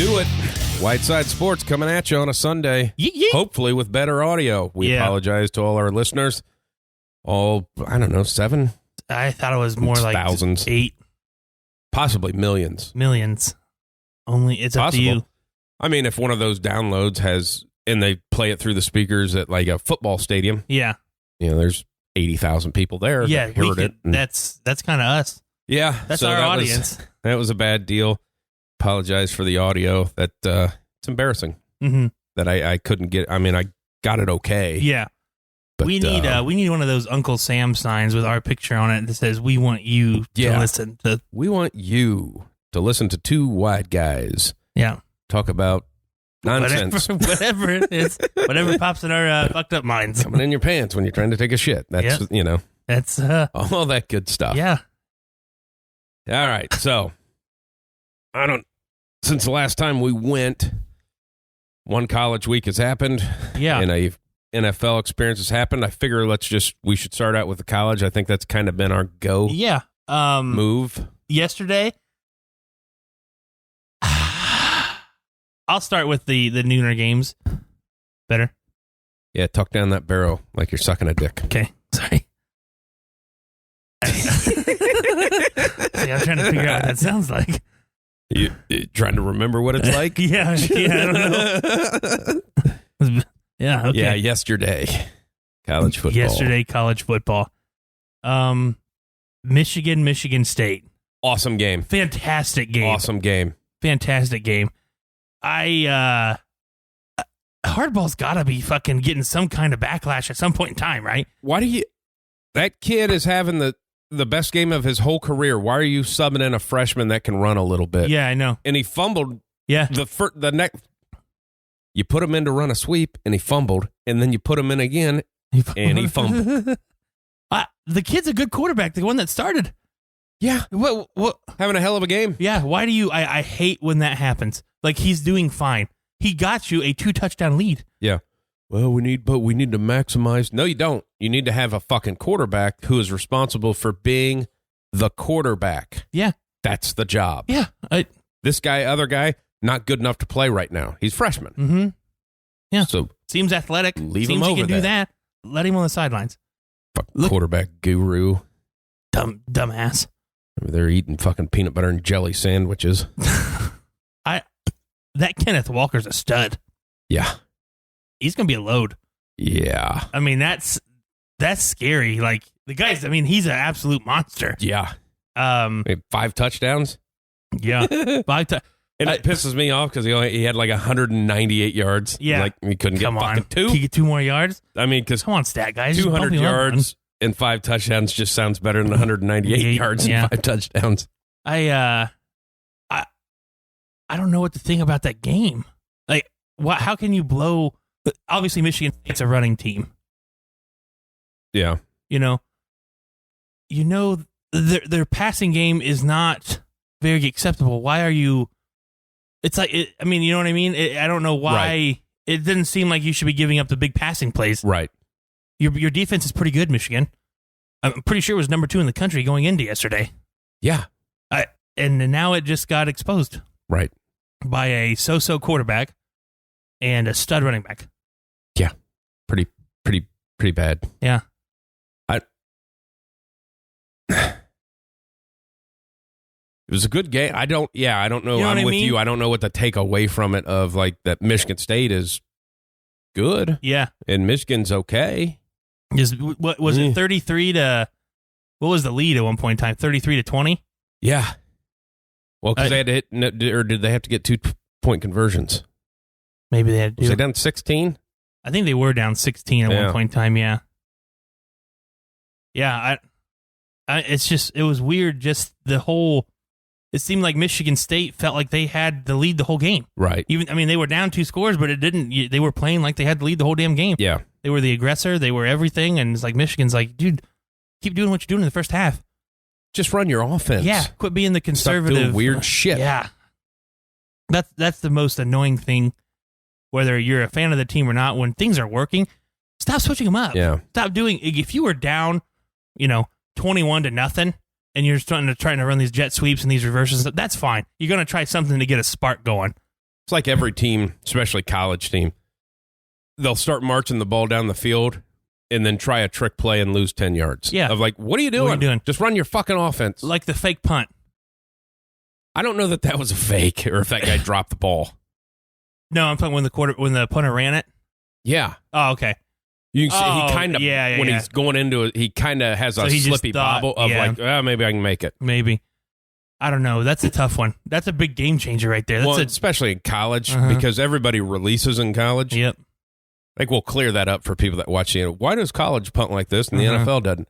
do it. Whiteside Sports coming at you on a Sunday. Hopefully with better audio. We apologize to all our listeners. All, I don't know, 7? I thought it was more like thousands. 8. Possibly millions. Millions. Only it's up to you. I mean, if one of those downloads has, and they play it through the speakers at like a football stadium. Yeah. You know, there's 80,000 people there that heard it. That's kind of us. Yeah. That's our audience. That was a bad deal. Apologize for the audio. That it's embarrassing that I couldn't get. I mean, I got it okay. Yeah. But, we need one of those Uncle Sam signs with our picture on it that says, "We want you to listen to." We want you to listen to two white guys. Yeah. Talk about nonsense. Whatever it is. Whatever pops in our fucked up minds. Coming in your pants when you're trying to take a shit. That's, you know. That's all that good stuff. Yeah. All right. So, since the last time we went, one college week has happened. Yeah. And a NFL experience has happened. I figure we should start out with the college. I think that's kind of been our go move. Yesterday, I'll start with the nooner games. Better? Yeah, tuck down that barrel like you're sucking a dick. Okay, sorry. See, I'm trying to figure out what that sounds like. You trying to remember what it's like? Yeah, I don't know. Yeah, okay. Yeah, yesterday. College football. Michigan State. Awesome game. Fantastic game. Awesome game. Fantastic game. Hardball's got to be fucking getting some kind of backlash at some point in time, right? That kid is having the best game of his whole career. Why are you subbing in a freshman that can run a little bit? Yeah, I know. And he fumbled. Yeah. The next. You put him in to run a sweep, and he fumbled, and then you put him in again, and he fumbled. The kid's a good quarterback, the one that started. Yeah. What? Having a hell of a game. Yeah, why do you... I hate when that happens. Like, he's doing fine. He got you a 2-touchdown lead. Yeah. Well, we need to maximize... No, you don't. You need to have a fucking quarterback who is responsible for being the quarterback. Yeah. That's the job. Yeah. This guy, other guy... Not good enough to play right now. He's freshman. Mm-hmm. Yeah. So seems athletic. Leave seems him over he can do that. Let him on the sidelines. Quarterback guru. Dumbass. They're eating fucking peanut butter and jelly sandwiches. That Kenneth Walker's a stud. Yeah. He's gonna be a load. Yeah. I mean, that's scary. Like the guy's. I mean, he's an absolute monster. Yeah. 5 touchdowns. Yeah. 5 touchdowns. And it pisses me off because he had like 198 yards. Yeah. Like, he couldn't get fucking 2. Can you get 2 more yards? I mean, because... Come on, stat guys. 200 yards and 5 touchdowns just sounds better than 198 yards and 5 touchdowns. I don't know what to think about that game. Like, how can you blow... Obviously, Michigan State's a running team. Yeah. You know, their passing game is not very acceptable. Why are you... It's like, I mean, you know what I mean? I don't know why. Right. It didn't seem like you should be giving up the big passing plays. Right. Your defense is pretty good, Michigan. I'm pretty sure it was number 2 in the country going into yesterday. Yeah. And now it just got exposed. Right. By a so-so quarterback and a stud running back. Yeah. Pretty bad. Yeah. It was a good game. I don't know. I'm with you. I don't know what to take away from it of like that Michigan State is good. Yeah. And Michigan's okay. What was it 33 to what was the lead at one point in time? 33 to 20? Yeah. Well, because they had to hit, or did they have to get 2-point conversions? Maybe they had to. Was they down 16? I think they were down 16 at one point in time, yeah. Yeah, it was weird, just the whole... It seemed like Michigan State felt like they had the lead the whole game. Right. They were down 2 scores, but it didn't. They were playing like they had to lead the whole damn game. Yeah. They were the aggressor. They were everything. And it's like Michigan's like, dude, keep doing what you're doing in the first half. Just run your offense. Yeah. Quit being the conservative. Stop doing weird shit. Yeah. That's the most annoying thing, whether you're a fan of the team or not. When things are working, stop switching them up. Yeah. Stop doing. If you were down, 21-0. And you're trying to run these jet sweeps and these reverses, that's fine. You're going to try something to get a spark going. It's like every team, especially college team, they'll start marching the ball down the field and then try a trick play and lose 10 yards. Yeah. Of like, what are you doing? What are you doing? Just run your fucking offense. Like the fake punt. I don't know that was a fake or if that guy dropped the ball. No, I'm talking when the punter ran it. Yeah. Oh, okay. You can see he kind of, when he's going into it, he kind of has a slippy bobble of like, maybe I can make it. Maybe. I don't know. That's a tough one. That's a big game changer right there. Especially in college, because everybody releases in college. Yep. I think we'll clear that up for people that watch. Why does college punt like this and the NFL doesn't?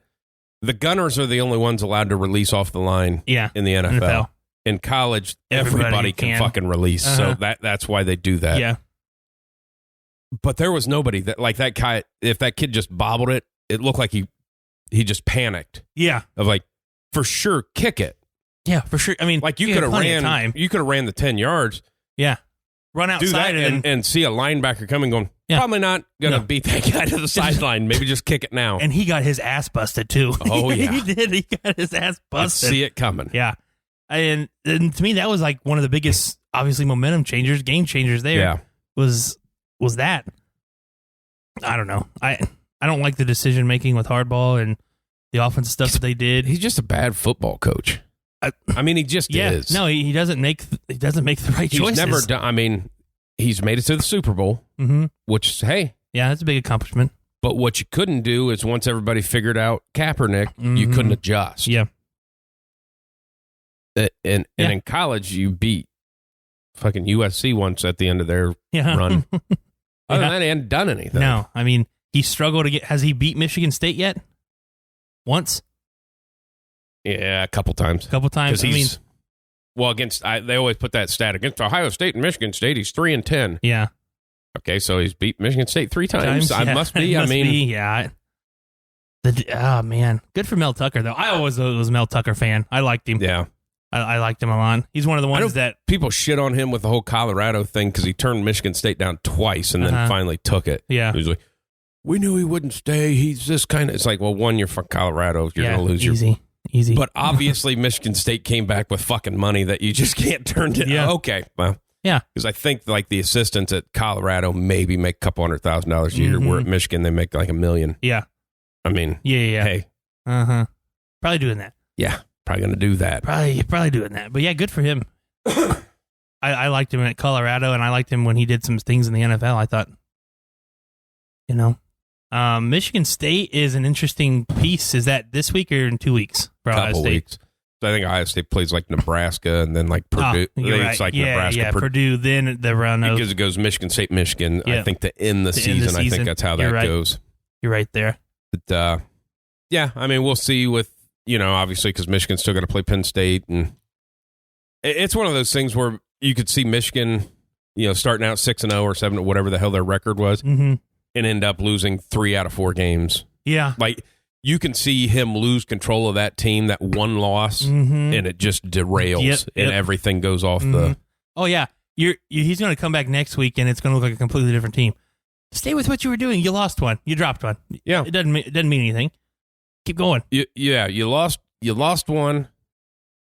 The gunners are the only ones allowed to release off the line in the NFL. In college, everybody can fucking release. So that's why they do that. Yeah. But there was nobody that, like that guy, if that kid just bobbled it, it looked like he just panicked. Yeah. Of like, for sure, kick it. Yeah, for sure. I mean, like you could have ran the 10 yards. Yeah. Run outside and see a linebacker coming going, probably not going to beat that guy to the sideline. Maybe just kick it now. And he got his ass busted too. Oh, yeah. He did. He got his ass busted. See it coming. Yeah. And to me, that was like one of the biggest, obviously, momentum changers, game changers there. Yeah. Was that. I don't know. I don't like the decision making with Harbaugh and the offensive stuff that they did. He's just a bad football coach. I mean, he just is. No, he doesn't make the right choices. He's never done. I mean, he's made it to the Super Bowl, which, hey. Yeah, that's a big accomplishment. But what you couldn't do is once everybody figured out Kaepernick, you couldn't adjust. Yeah. And in college, you beat fucking USC once at the end of their run. Other than that, he hadn't done anything. No, I mean, he struggled to get. Has he beat Michigan State yet? Once? Yeah, a couple times. Against they always put that stat against Ohio State and Michigan State. He's 3-10. Yeah. Okay, so he's beat Michigan State 3 times. I must be. Oh man, good for Mel Tucker though. I always was a Mel Tucker fan. I liked him. Yeah. I liked him a lot. He's one of the ones that people shit on him with the whole Colorado thing because he turned Michigan State down twice and then finally took it. Yeah, he was like, "We knew he wouldn't stay. He's this kind of." It's like, well, one, you're from Colorado. You're going to lose easy. But obviously, Michigan State came back with fucking money that you just can't turn down. Yeah. Okay, well, yeah, because I think like the assistants at Colorado maybe make a couple $100,000 a year. Where at Michigan they make like $1 million. Yeah, I mean, yeah. Hey, probably doing that. Yeah. Probably going to do that. Probably doing that. But yeah, good for him. I liked him at Colorado, and I liked him when he did some things in the NFL. I thought, Michigan State is an interesting piece. Is that this week or in 2 weeks for Ohio State? Weeks. So I think Ohio State plays like Nebraska and then like Purdue. It's like Nebraska, Purdue. Then the run of because it goes Michigan State, Michigan. I think to end the season. I think that's how that goes. You're right there. But yeah, I mean, we'll see with. Obviously, because Michigan's still got to play Penn State. And it's one of those things where you could see Michigan, starting out 6-0 or 7, whatever the hell their record was, and end up losing 3 out of 4 games. Yeah. Like, you can see him lose control of that team, that one loss, and it just derails, and everything goes off the... Oh, yeah. He's going to come back next week, and it's going to look like a completely different team. Stay with what you were doing. You lost one. You dropped one. Yeah. It doesn't mean anything. Keep going. You lost one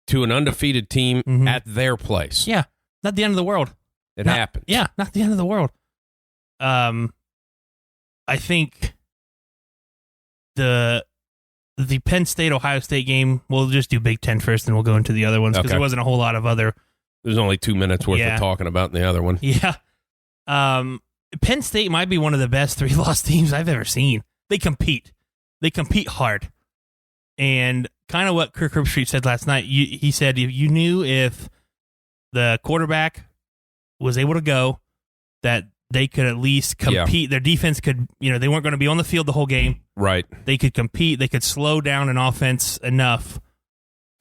to an undefeated team at their place. Yeah, not the end of the world. It happened. Yeah, not the end of the world. I think the Penn State Ohio State game. We'll just do Big Ten first, and we'll go into the other ones because there wasn't a whole lot of other. There's only 2 minutes worth of talking about in the other one. Yeah. Penn State might be one of the best 3-loss teams I've ever seen. They compete. They compete hard. And kind of what Kirk Herbstreit said last night, he said you knew if the quarterback was able to go, that they could at least compete. Their defense could, they weren't going to be on the field the whole game. Right. They could compete. They could slow down an offense enough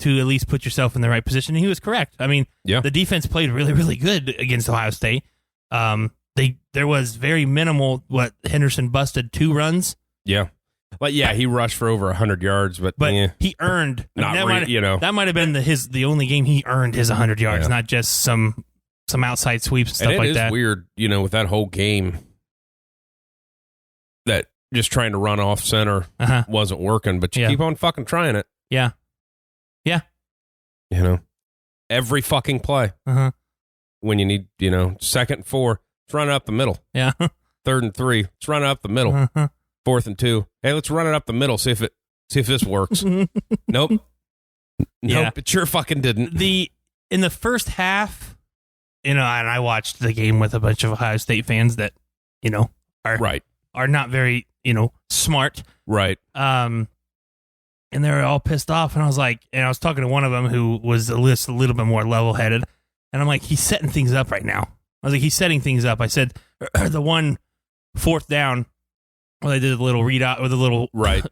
to at least put yourself in the right position. And he was correct. I mean, the defense played really, really good against Ohio State. There was very minimal, Henderson busted 2 runs. Yeah. Like, he rushed for over 100 yards, but he earned. That might have been the only game he earned his 100 yards, not just some outside sweeps and stuff like that. It is weird, with that whole game, that just trying to run off center wasn't working, but you keep on fucking trying it. Yeah. Every fucking play. when you need, 2nd and 4, let's run it up the middle. Yeah. 3rd and 3, let's run it up the middle. 4th and 2, hey, let's run it up the middle. See if this works. Nope. Yeah. It sure fucking didn't. In the first half, and I watched the game with a bunch of Ohio State fans that, are not very, smart. Right. And they were all pissed off. And I was like, and I was talking to one of them who was a little bit more level headed. And I'm like, he's setting things up right now. I was like, he's setting things up. I said, the 4th down where they did a little read out with a little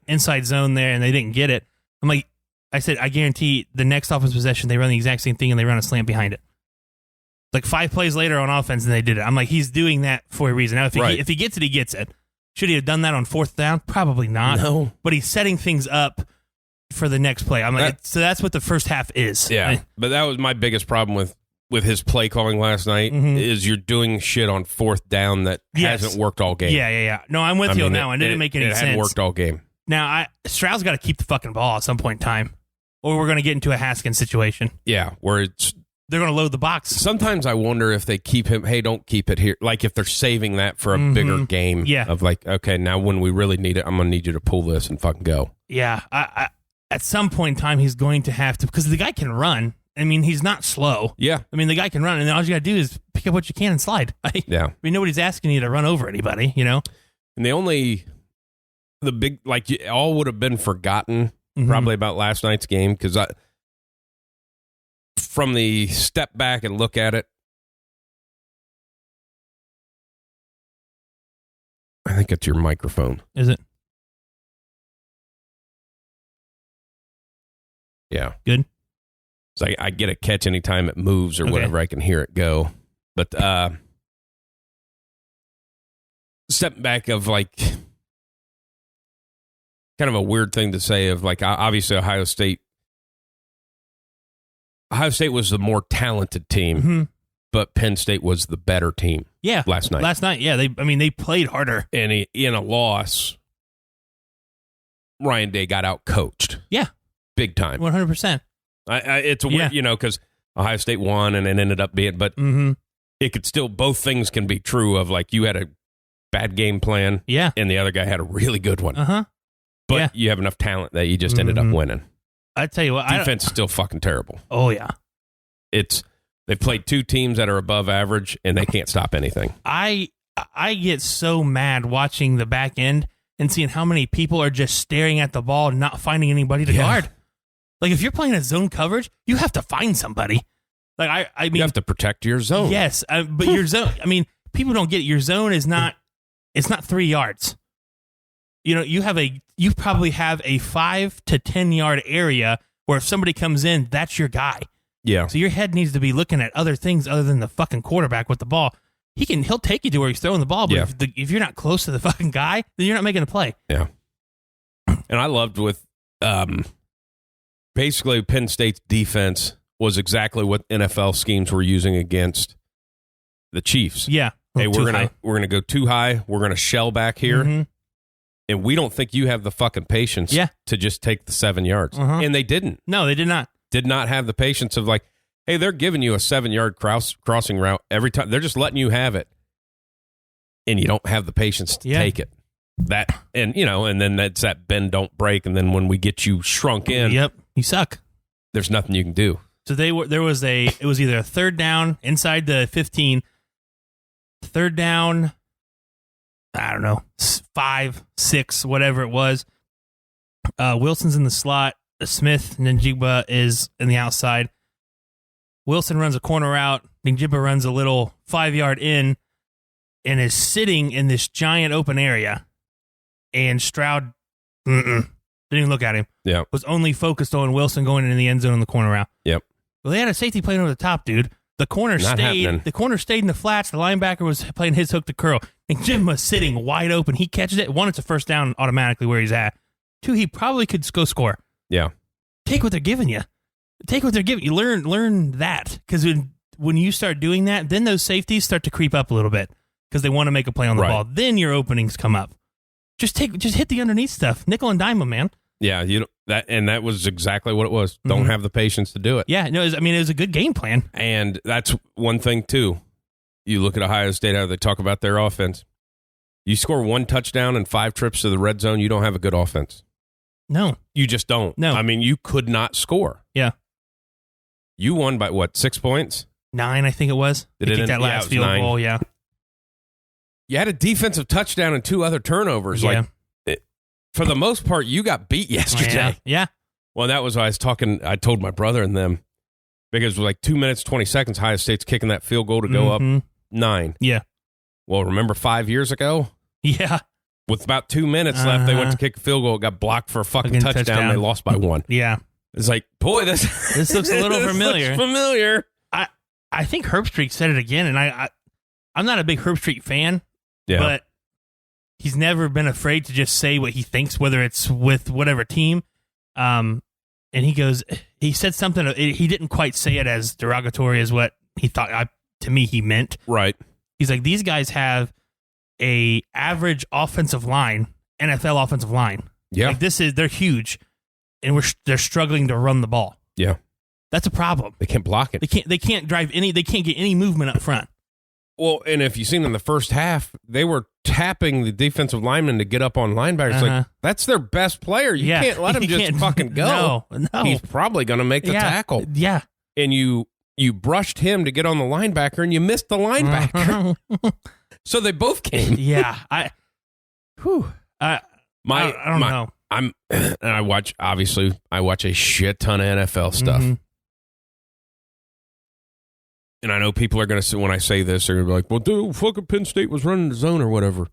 inside zone there and they didn't get it. I'm like, I said, I guarantee the next offense possession, they run the exact same thing and they run a slant behind it. Like 5 plays later on offense and they did it. I'm like, he's doing that for a reason. Now, if he gets it, he gets it. Should he have done that on 4th down? Probably not. No. But he's setting things up for the next play. I'm like, so that's what the first half is. Yeah. But that was my biggest problem with his play calling last night is you're doing shit on 4th down that hasn't worked all game. Yeah. No, I'm with you on that one. It didn't make any sense. It hadn't worked all game. Now, Stroud's got to keep the fucking ball at some point in time, or we're going to get into a Haskins situation. Yeah, where they're going to load the box. Sometimes I wonder if they keep him, hey, don't keep it here. Like if they're saving that for a bigger game. Yeah. Of like, okay, now when we really need it, I'm going to need you to pull this and fucking go. Yeah. I at some point in time, he's going to have to, because the guy can run. I mean, he's not slow. Yeah. I mean, the guy can run, and all you got to do is pick up what you can and slide. Yeah. I mean, nobody's asking you to run over anybody, And the big, all would have been forgotten probably about last night's game, because from the step back and look at it, I think it's your microphone. Is it? Yeah. Good. So I get a catch anytime it moves or whatever, I can hear it go. But step back of kind of a weird thing to say of obviously Ohio State was the more talented team, but Penn State was the better team. Yeah. Last night, yeah. They played harder. And in a loss, Ryan Day got out coached. Yeah. Big time. 100%. It's a weird, because Ohio State won and it ended up being, but it could still, both things can be true of you had a bad game plan. Yeah. And the other guy had a really good one. But you have enough talent that you just ended up winning. I tell you what, defense is still fucking terrible. Oh yeah. They've played 2 teams that are above average and they can't stop anything. I get so mad watching the back end and seeing how many people are just staring at the ball and not finding anybody to guard. Like, if you're playing a zone coverage, you have to find somebody. Like, I mean, you have to protect your zone. Yes, but your zone, I mean, people don't get it. Your zone is not, it's not 3 yards. You probably have a 5 to 10 yard area where if somebody comes in, that's your guy. Yeah. So your head needs to be looking at other things other than the fucking quarterback with the ball. He'll take you to where he's throwing the ball, but if you're not close to the fucking guy, then you're not making a play. Yeah. And I loved with, basically Penn State's defense was exactly what NFL schemes were using against the Chiefs. Yeah. Hey, we're gonna go too high. We're gonna shell back here, and we don't think you have the fucking patience to just take the 7 yards. And they didn't. No, they did not. Did not have the patience of hey, they're giving you a 7 yard crossing route every time. They're just letting you have it, and you don't have the patience to take it. And then that's that bend don't break, and then when we get you shrunk in, you suck. There's nothing you can do. So it was either a 3rd down inside the 15, 3rd down, I don't know, 5, 6, whatever it was. Wilson's in the slot. Smith, Njigba is in the outside. Wilson runs a corner out. Njigba runs a little 5 yard in and is sitting in this giant open area. And Stroud didn't even look at him. Yeah. Was only focused on Wilson going into the end zone in the corner route. Yep. Well, they had a safety playing over the top, dude. The corner stayed. The corner stayed in the flats. The linebacker was playing his hook to curl. And Jim was sitting wide open. He catches it. 1, it's a first down automatically where he's at. 2, he probably could go score. Yeah. Take what they're giving you. Take what they're giving you. Learn that. Because when you start doing that, then those safeties start to creep up a little bit because they want to make a play on the ball. Then your openings come up. Just hit the underneath stuff. Nickel and dime them, man. Yeah, That was exactly what it was. Don't have the patience to do it. Yeah, no, it was a good game plan. And that's one thing, too. You look at Ohio State, how they talk about their offense. You score 1 touchdown and 5 trips to the red zone, you don't have a good offense. No. You just don't. No. I mean, you could not score. Yeah. You won by, 6 points? 9, I think it was. Did I it think that last field 9. goal, yeah. You had a defensive touchdown and 2 other turnovers. Yeah. For the most part, you got beat yesterday. Yeah. Well, that was why I told my brother and them, because it was 2 minutes, 20 seconds, Ohio State's kicking that field goal to go up 9. Yeah. Well, remember 5 years ago? Yeah. With about 2 minutes left, they went to kick a field goal, got blocked for a fucking touchdown. They lost by 1. Yeah. It's like, boy, this looks a little familiar. Looks familiar. I think Herbstreit said it again, and I'm not a big Herbstreit fan, but he's never been afraid to just say what he thinks, whether it's with whatever team. And he said something, he didn't quite say it as derogatory as what he thought, to me, he meant. Right. He's like, these guys have a average offensive line, NFL offensive line. Yeah. They're huge, and they're struggling to run the ball. Yeah. That's a problem. They can't block it. They can't get any movement up front. Well, and if you've seen in the first half, they were tapping the defensive lineman to get up on linebackers. Like, that's their best player. You can't let him just fucking go. No. He's probably going to make the tackle. Yeah. And you brushed him to get on the linebacker, and you missed the linebacker. So they both came. Yeah. I don't know. I watch a shit ton of NFL stuff. Mm-hmm. And I know people are going to say, when I say this, they're going to be like, well, dude, fucking Penn State was running the zone or whatever.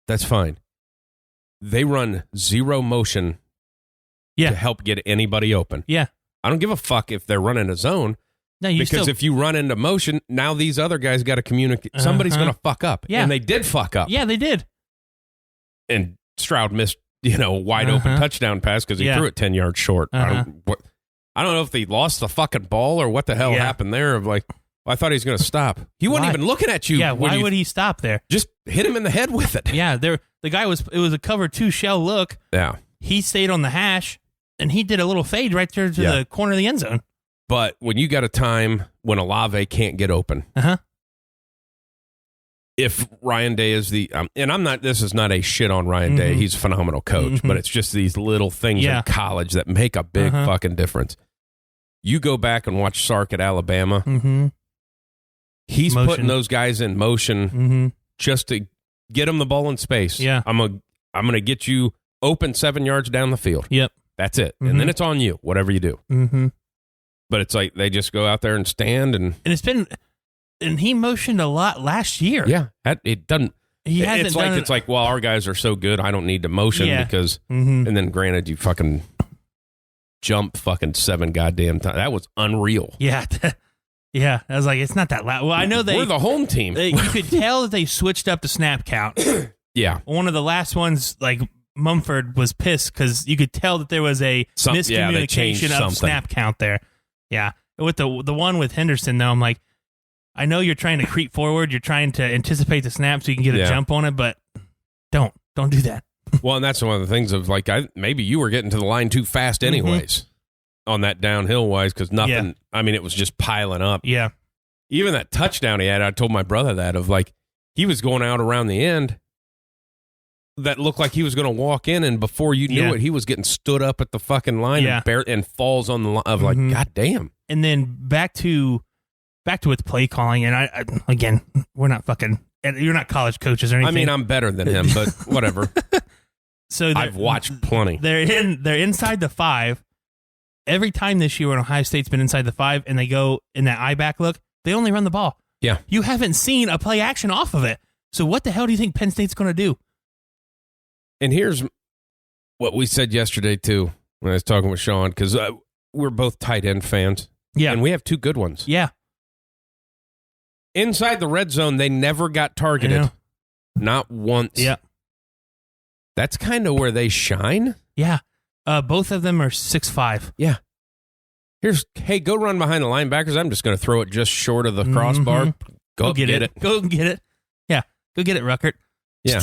That's fine. They run zero motion to help get anybody open. Yeah. I don't give a fuck if they're running a zone. No, because if you run into motion, now these other guys got to communicate. Somebody's going to fuck up. Yeah. And they did fuck up. Yeah, they did. And Stroud missed, a wide open touchdown pass because he threw it 10 yards short. I don't know if they lost the fucking ball or what the hell happened there. Of like, I thought he was going to stop. He wasn't even looking at you. Yeah, why would he stop there? Just hit him in the head with it. Yeah, the guy it was a cover 2 shell look. Yeah. He stayed on the hash, and he did a little fade right there to the corner of the end zone. But when you got a time when Olave can't get open, if Ryan Day is and this is not a shit on Ryan Day. He's a phenomenal coach, but it's just these little things in college that make a big fucking difference. You go back and watch Sark at Alabama. Mm-hmm. He's putting those guys in motion just to get them the ball in space. Yeah. I'm going to get you open 7 yards down the field. Yep. That's it. And then it's on you, whatever you do. Mm-hmm. But it's like they just go out there and stand. And he motioned a lot last year. Yeah. It doesn't. It's like, well, our guys are so good, I don't need to motion because, and then granted, you fucking jump fucking 7 goddamn times. That was unreal. Yeah. Yeah, I was like, it's not that loud. Well, I know we're the home team. You could tell that they switched up the snap count. Yeah. One of the last ones, like Mumford was pissed because you could tell that there was a miscommunication of snap count there. Yeah. With the one with Henderson, though, I'm like, I know you're trying to creep forward. You're trying to anticipate the snap so you can get a jump on it, but don't do that. Well, and that's one of the things of like, maybe you were getting to the line too fast anyways. On that downhill wise, because nothing, I mean, it was just piling up. Yeah. Even that touchdown he had, I told my brother that of like, he was going out around the end that looked like he was going to walk in, and before you knew it, he was getting stood up at the fucking line and falls on the line of like, God damn. And then back to with play calling, and I again, we're not fucking, you're not college coaches or anything. I mean, I'm better than him, but whatever. So I've watched plenty. They're inside the 5. Every time this year when Ohio State's been inside the 5 and they go in that eye back look, they only run the ball. Yeah. You haven't seen a play action off of it. So what the hell do you think Penn State's going to do? And here's what we said yesterday, too, when I was talking with Sean, because we're both tight end fans. Yeah. And we have 2 good ones. Yeah. Inside the red zone, they never got targeted. Not once. Yeah. That's kind of where they shine. Yeah. Both of them are 6'5". Yeah. Go run behind the linebackers. I'm just going to throw it just short of the crossbar. Go get it. Go get it. Yeah. Go get it, Ruckert. Yeah.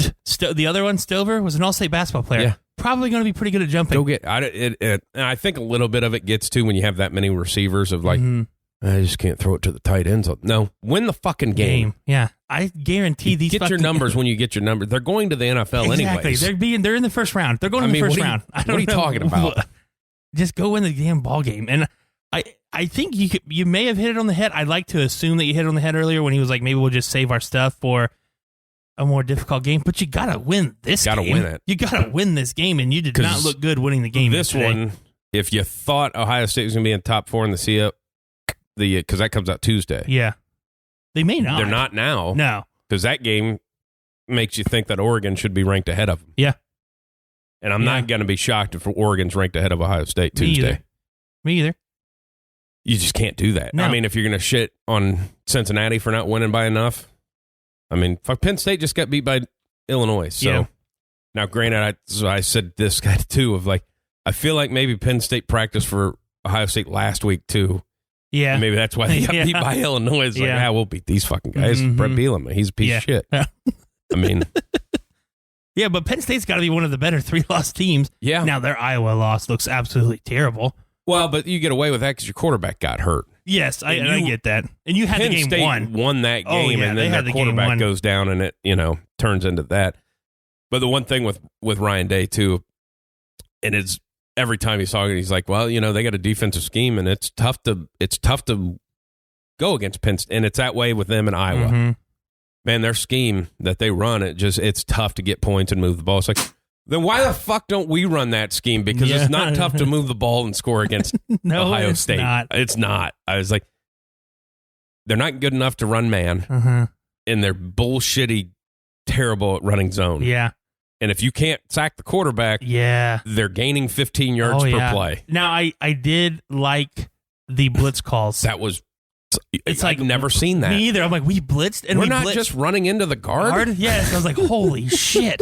The other one, Stover, was an All-State basketball player. probably going to be pretty good at jumping. Go get and I think a little bit of it gets to when you have that many receivers of like, I just can't throw it to the tight ends. No, win the fucking game. Yeah, I guarantee these. Get your numbers when you get your numbers. They're going to the NFL anyways. They're in the first round. They're going in the first round. What are you talking about? Just go win the damn ball game. And I think you may have hit it on the head. I'd like to assume that you hit it on the head earlier when he was like, maybe we'll just save our stuff for a more difficult game. But you gotta win this game. Gotta win it. You gotta win this game, and you did not look good winning the game. This one, if you thought Ohio State was gonna be in top 4 in the CF, because that comes out Tuesday. Yeah, they may not. They're not now. No, because that game makes you think that Oregon should be ranked ahead of them. Yeah, and I'm not going to be shocked if Oregon's ranked ahead of Ohio State Tuesday. Me either. You just can't do that. No. I mean, if you're going to shit on Cincinnati for not winning by enough, I mean, Penn State just got beat by Illinois. So now, granted, I said this guy too of like, I feel like maybe Penn State practiced for Ohio State last week too. Yeah. And maybe that's why they got beat by Illinois. It's like, we'll beat these fucking guys. Brett Bielema, he's a piece of shit. I mean. Yeah, but Penn State's got to be one of the better 3-loss teams. Yeah. Now, their Iowa loss looks absolutely terrible. Well, but you get away with that because your quarterback got hurt. Yes, I get that. And you had Penn the game State won that game, and then their quarterback goes down, and it turns into that. But the one thing with Ryan Day too, and it's every time he's talking, he's like, well, they got a defensive scheme, and it's tough to go against Penn State, and it's that way with them in Iowa. Mm-hmm. Man, their scheme that they run, it's tough to get points and move the ball. It's like, then why the fuck don't we run that scheme? Because it's not tough to move the ball and score against Ohio State. Not. It's not. I was like, they're not good enough to run man, and they're bullshitty, terrible at running zone. Yeah. And if you can't sack the quarterback, they're gaining 15 yards per play. Now, I did like the blitz calls. That was... It's I've never seen that. Me either. I'm like, we blitzed, and we're not just running into the guard. Yes, I was like, holy shit.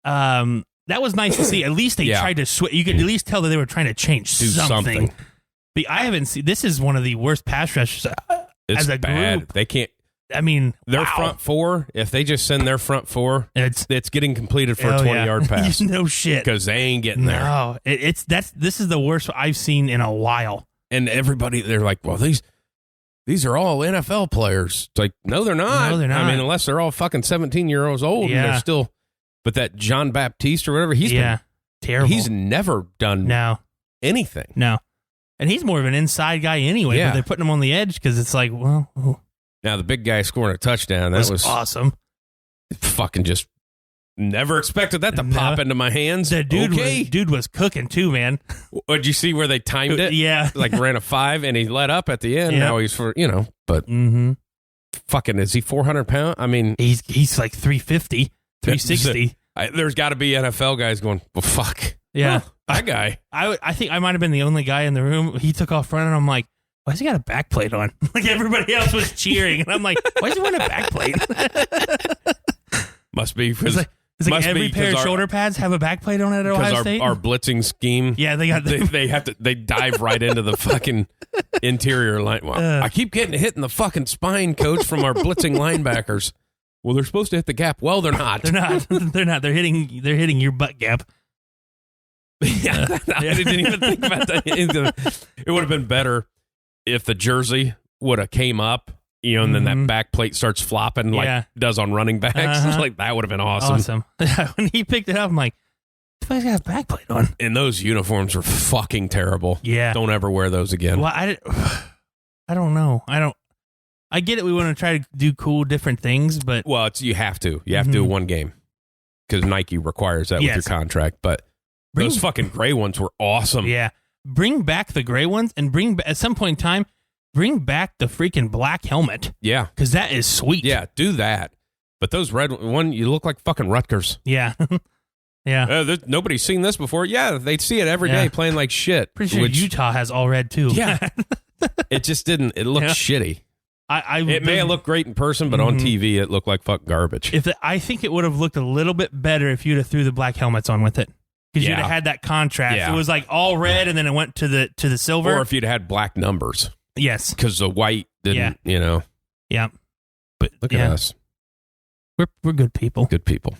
That was nice to see. At least they tried to switch. You could at least tell that they were trying to change something. But I haven't seen. This is one of the worst pass rushers as a bad group. They can't. I mean, their front four. If they just send their front four, it's getting completed for a 20-yard pass. No shit, because they ain't getting there. No, this is the worst I've seen in a while. And everybody, they're like, well, these are all NFL players. It's like, no, they're not. No, they're not. I mean, unless they're all fucking 17-years old and they're still. But that John Baptiste or whatever, he's been terrible. He's never done anything. No. And he's more of an inside guy anyway, but they're putting him on the edge because it's like, well. Now, the big guy scoring a touchdown, that was awesome. Fucking just never expected that to pop into my hands. The dude was cooking too, man. Did you see where they timed it? Yeah. Like ran a 5 and he let up at the end. Now he's but fucking, is he 400 pounds? I mean. He's like 350. 360. There's got to be NFL guys going, well, fuck. Yeah. That guy. I think I might have been the only guy in the room. He took off running. I'm like, why has he got a back plate on? Like everybody else was cheering. And I'm like, why is he wearing a back plate? Must be. It's like every pair of shoulder pads have a back plate on it at Ohio State. Our blitzing scheme. Yeah, they got they dive right into the fucking interior line. Well, I keep getting hit in the fucking spine, coach, from our blitzing linebackers. Well, they're supposed to hit the gap. Well, they're not. They're not. They're not. They're hitting your butt gap. I didn't even think about that. It would have been better if the jersey would have came up, and then that back plate starts flopping like it does on running backs. Like that would have been awesome. When he picked it up, I'm like, this guy's got a back plate on. And those uniforms are fucking terrible. Yeah. Don't ever wear those again. Well, I don't know. I get it. We want to try to do cool, different things, but you have to. You have to do one game because Nike requires that with your contract. But those fucking gray ones were awesome. Yeah, bring back the gray ones and at some point in time, bring back the freaking black helmet. Yeah, because that is sweet. Yeah, do that. But those red one, you look like fucking Rutgers. Yeah. Yeah. Nobody's seen this before. Yeah, they see it every day playing like shit. Pretty sure Utah has all red too. Yeah. It just didn't. It looked shitty. It may have looked great in person, but on TV it looked like fuck garbage. I think it would have looked a little bit better if you'd have threw the black helmets on with it, because you'd have had that contrast. Yeah. It was like all red, and then it went to the silver. Or if you'd had black numbers. Yes, because the white didn't. Yeah. But look at us. We're good people. Good people.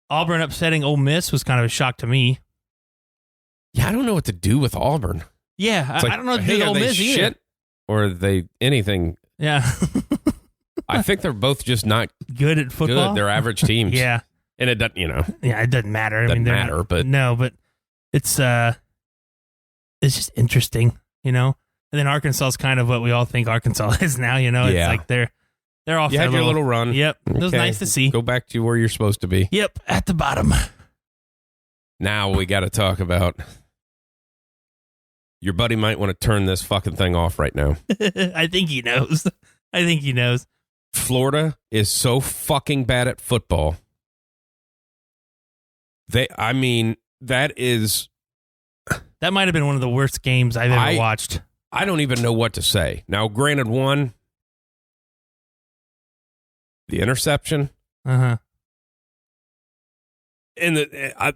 Auburn upsetting Ole Miss was kind of a shock to me. Yeah, I don't know what to do with Auburn. Yeah, I don't know what to do with Ole Miss either. Shit or are they anything? Yeah. I think they're both just not good at football. Good. They're average teams. Yeah. And it doesn't, Yeah, it doesn't matter. Doesn't matter, but it's just interesting, And then Arkansas is kind of what we all think Arkansas is now, It's like they're off. You had your little run. Yep. It was nice to see. Go back to where you're supposed to be. Yep, at the bottom. Now we got to talk about your buddy might want to turn this fucking thing off right now. I think he knows. Florida is so fucking bad at football. That might have been one of the worst games I've ever watched. I don't even know what to say. Now, granted, the interception. Uh-huh. And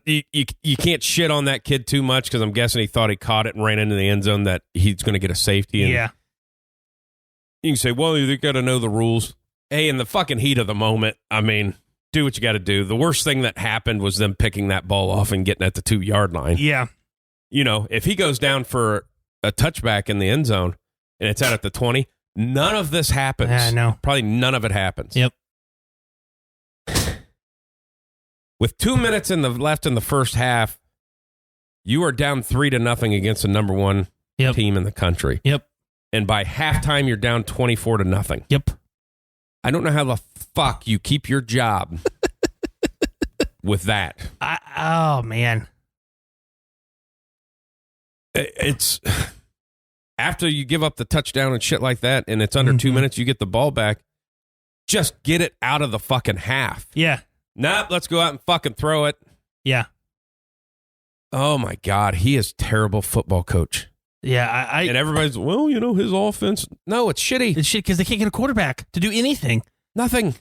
you can't shit on that kid too much because I'm guessing he thought he caught it and ran into the end zone that he's going to get a safety. And yeah. You can say, well, you got to know the rules. Hey, in the fucking heat of the moment, do what you got to do. The worst thing that happened was them picking that ball off and getting at the 2-yard line. Yeah. If he goes down for a touchback in the end zone and it's out at the 20, none of this happens. Yeah, I know. Probably none of it happens. Yep. With 2 minutes left in the first half, you are down 3-0 against the number one team in the country. Yep. And by halftime, you're down 24-0. Yep. I don't know how the fuck you keep your job with that. Oh, man. It's after you give up the touchdown and shit like that, and it's under 2 minutes, you get the ball back. Just get it out of the fucking half. Yeah. Nah, let's go out and fucking throw it. Yeah. Oh, my God. He is terrible football coach. Yeah. And everybody's, his offense. No, it's shitty. It's shit because they can't get a quarterback to do anything. Nothing.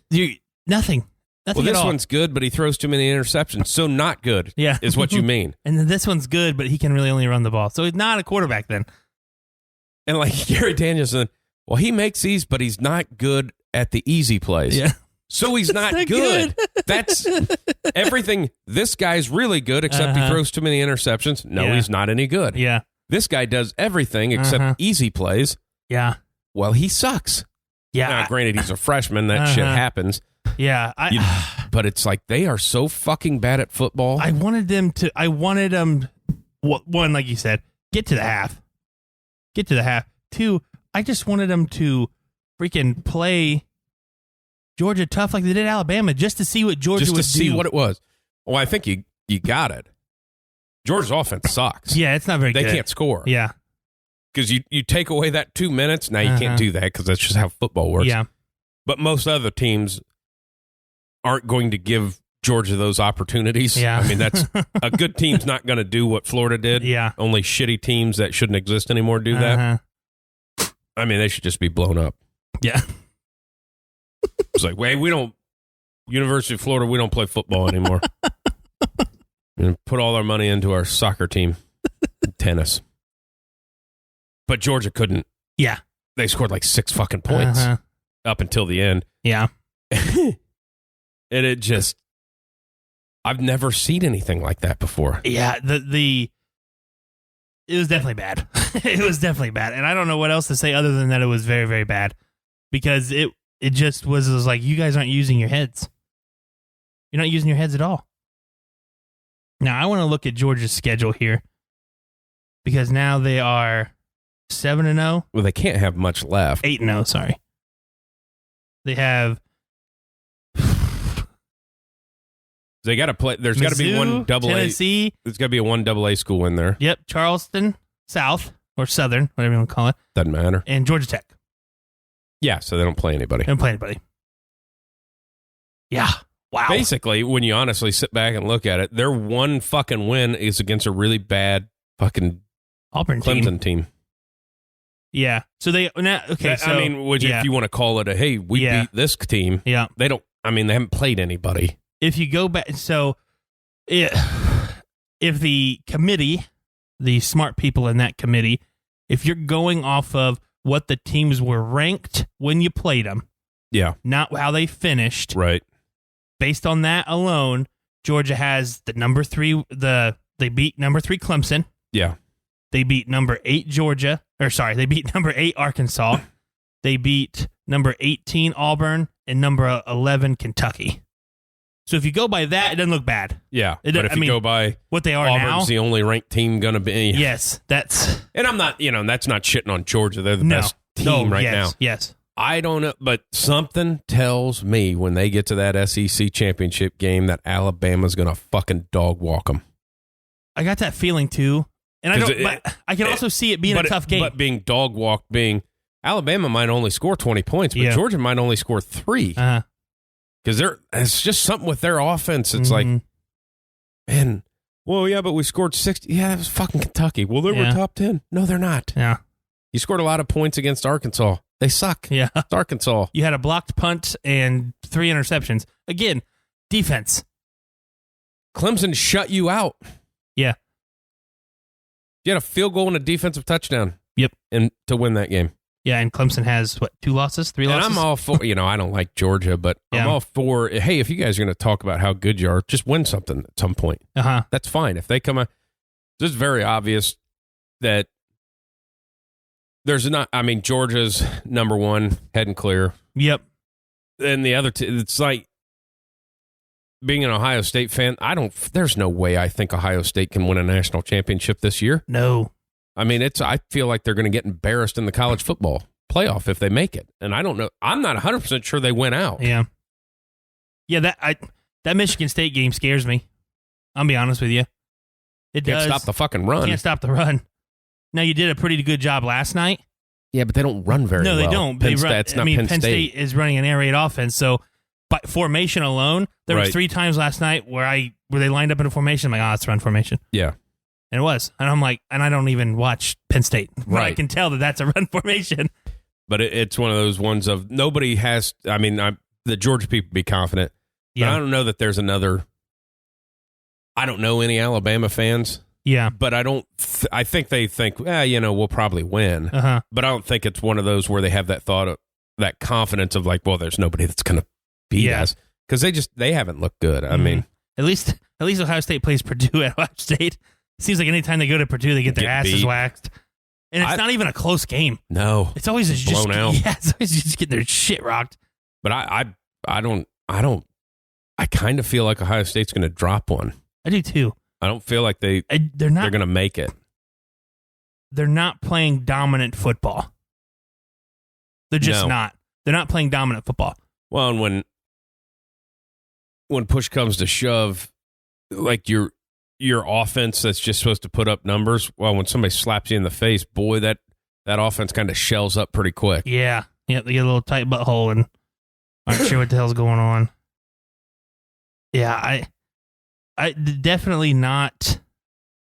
Nothing. Well, this one's good, but he throws too many interceptions. So not good is what you mean. And then this one's good, but he can really only run the ball. So he's not a quarterback then. And like Gary Danielson, well, he makes these, but he's not good at the easy plays. Yeah. So he's not good. That's everything. This guy's really good, except he throws too many interceptions. No, he's not any good. Yeah. This guy does everything except easy plays. Yeah. Well, he sucks. Yeah. Now, granted, he's a freshman. That shit happens. Yeah. But it's like they are so fucking bad at football. I wanted them, one, like you said, get to the half. Two, I just wanted them to freaking play Georgia tough like they did Alabama just to see what Georgia would do. Just to see what it was. Well, I think you got it. Georgia's offense sucks. Yeah, it's not very good. They can't score. Yeah. Because you take away that 2 minutes, now you can't do that because that's just how football works. Yeah. But most other teams aren't going to give Georgia those opportunities. Yeah. That's a good team's not going to do what Florida did. Yeah. Only shitty teams that shouldn't exist anymore do that. They should just be blown up. Yeah. It's like, University of Florida, we don't play football anymore. And put all our money into our soccer team, tennis. But Georgia couldn't. Yeah. They scored like 6 fucking points up until the end. Yeah. And it just, I've never seen anything like that before. Yeah. It was definitely bad. It was definitely bad. And I don't know what else to say other than that it was very, very bad. Because it just was like, you guys aren't using your heads. You're not using your heads at all. Now, I want to look at Georgia's schedule here. Because now they are 7-0. Well, they can't have much left. 8-0, sorry. They have... They got to play. There's got to be one double Tennessee. There's got to be a one AA school in there. Yep. Charleston, South, or Southern, whatever you want to call it. Doesn't matter. And Georgia Tech. Yeah, so they don't play anybody. They don't play anybody. Yeah. Wow. Basically, when you honestly sit back and look at it, their one fucking win is against a really bad fucking Auburn Clemson team. Yeah. So they now okay. If you want to call it we beat this team. Yeah. They don't. They haven't played anybody. If you go back, so if the committee, the smart people in that committee, if you're going off of what the teams were ranked when you played them, yeah, not how they finished, right? Based on that alone, Georgia has the number 3. They beat number 3 Clemson. Yeah. They beat number 8 Georgia. They beat number 8 Arkansas. They beat number 18 Auburn and number 11 Kentucky. So if you go by that, it doesn't look bad. Yeah, but if you go by what they are Auburn's now, the only ranked team going to be. Yes, that's. And I'm not, that's not shitting on Georgia. They're the best team right now. Yes. I don't know, but something tells me when they get to that SEC championship game that Alabama's going to fucking dog walk them. I got that feeling too, and I can also see it being a tough game. But being dog walked, Alabama might only score 20 points, but Georgia might only score 3. Because it's just something with their offense. It's like, man, well, yeah, but we scored 60. Yeah, it was fucking Kentucky. Well, they were top 10. No, they're not. Yeah. You scored a lot of points against Arkansas. They suck. Yeah. It's Arkansas. You had a blocked punt and 3 interceptions. Again, defense. Clemson shut you out. Yeah. You had a field goal and a defensive touchdown. Yep. And to win that game. Yeah, and Clemson has, 2 losses, 3 losses? And I'm all for, I don't like Georgia, but I'm all for, hey, if you guys are going to talk about how good you are, just win something at some point. That's fine. If they come out, it's very obvious that Georgia's number 1, head and clear. Yep. And the other two, it's like being an Ohio State fan, there's no way I think Ohio State can win a national championship this year. No. I feel like they're going to get embarrassed in the college football playoff if they make it. And I don't know. I'm not 100% sure they win out. Yeah. Yeah, that Michigan State game scares me. I'll be honest with you. It Can't does. stop the fucking run. Can't stop the run. Now, you did a pretty good job last night. Yeah, but they don't run very well. No, they don't. Penn State is running an air raid offense, so by formation alone, there was 3 times last night where they lined up in a formation. I'm like, it's run formation. Yeah. And it was. And I'm like, and I don't even watch Penn State. Right. I can tell that that's a run formation. But it's one of those ones of nobody has, the Georgia people be confident. But I don't know that there's another, I don't know any Alabama fans. Yeah. But I think they think, we'll probably win. But I don't think it's one of those where they have that thought of, that confidence of like, well, there's nobody that's going to beat us. Because they haven't looked good. I mean. At least Ohio State plays Purdue at Ohio State. Seems like anytime they go to Purdue, they get their asses waxed. And it's not even a close game. No. It's always just blown out. Yeah, it's always just getting their shit rocked. But I kind of feel like Ohio State's going to drop one. I do too. I don't feel like they're going to make it. They're not playing dominant football. They're just not. They're not playing dominant football. Well, and when push comes to shove, like your offense that's just supposed to put up numbers, well, when somebody slaps you in the face, boy, that offense kind of shells up pretty quick. Yeah. Yeah, they get a little tight butthole and aren't sure what the hell's going on. Yeah, I definitely not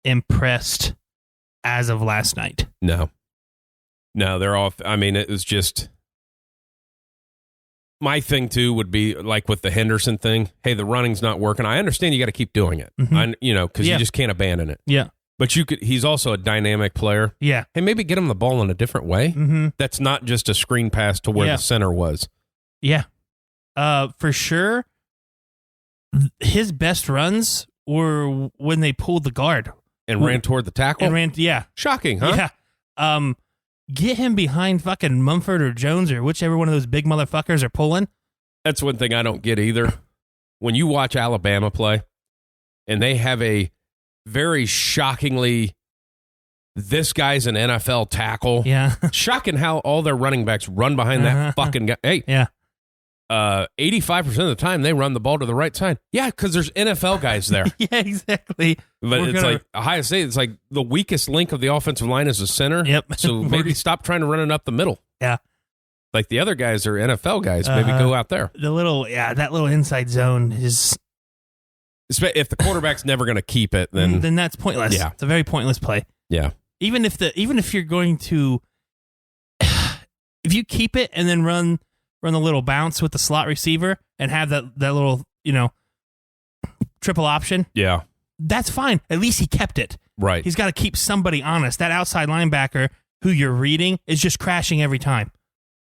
impressed as of last night. No, they're off. It was just my thing too would be like with the Henderson thing. Hey, the running's not working. I understand you got to keep doing it. Because you just can't abandon it. Yeah. But he's also a dynamic player. Yeah. Hey, maybe get him the ball in a different way. That's not just a screen pass to where the center was. Yeah. For sure. His best runs were when they pulled the guard. And ran toward the tackle? Shocking, huh? Yeah. Get him behind fucking Mumford or Jones or whichever one of those big motherfuckers are pulling. That's one thing I don't get either. When you watch Alabama play, and they have a very shockingly, this guy's an NFL tackle. Yeah. Shocking how all their running backs run behind that fucking guy. Hey. Yeah. 85% of the time they run the ball to the right side. Yeah, because there's NFL guys there. Yeah, exactly. But like Ohio State, it's like the weakest link of the offensive line is the center. Yep. So maybe stop trying to run it up the middle. Yeah. Like the other guys are NFL guys. Maybe go out there. That little inside zone is. If the quarterback's never going to keep it, then that's pointless. Yeah. It's a very pointless play. Yeah. Even if you're going to, if you keep it and then run the little bounce with the slot receiver and have that little, triple option. Yeah. That's fine. At least he kept it. Right. He's got to keep somebody honest. That outside linebacker who you're reading is just crashing every time.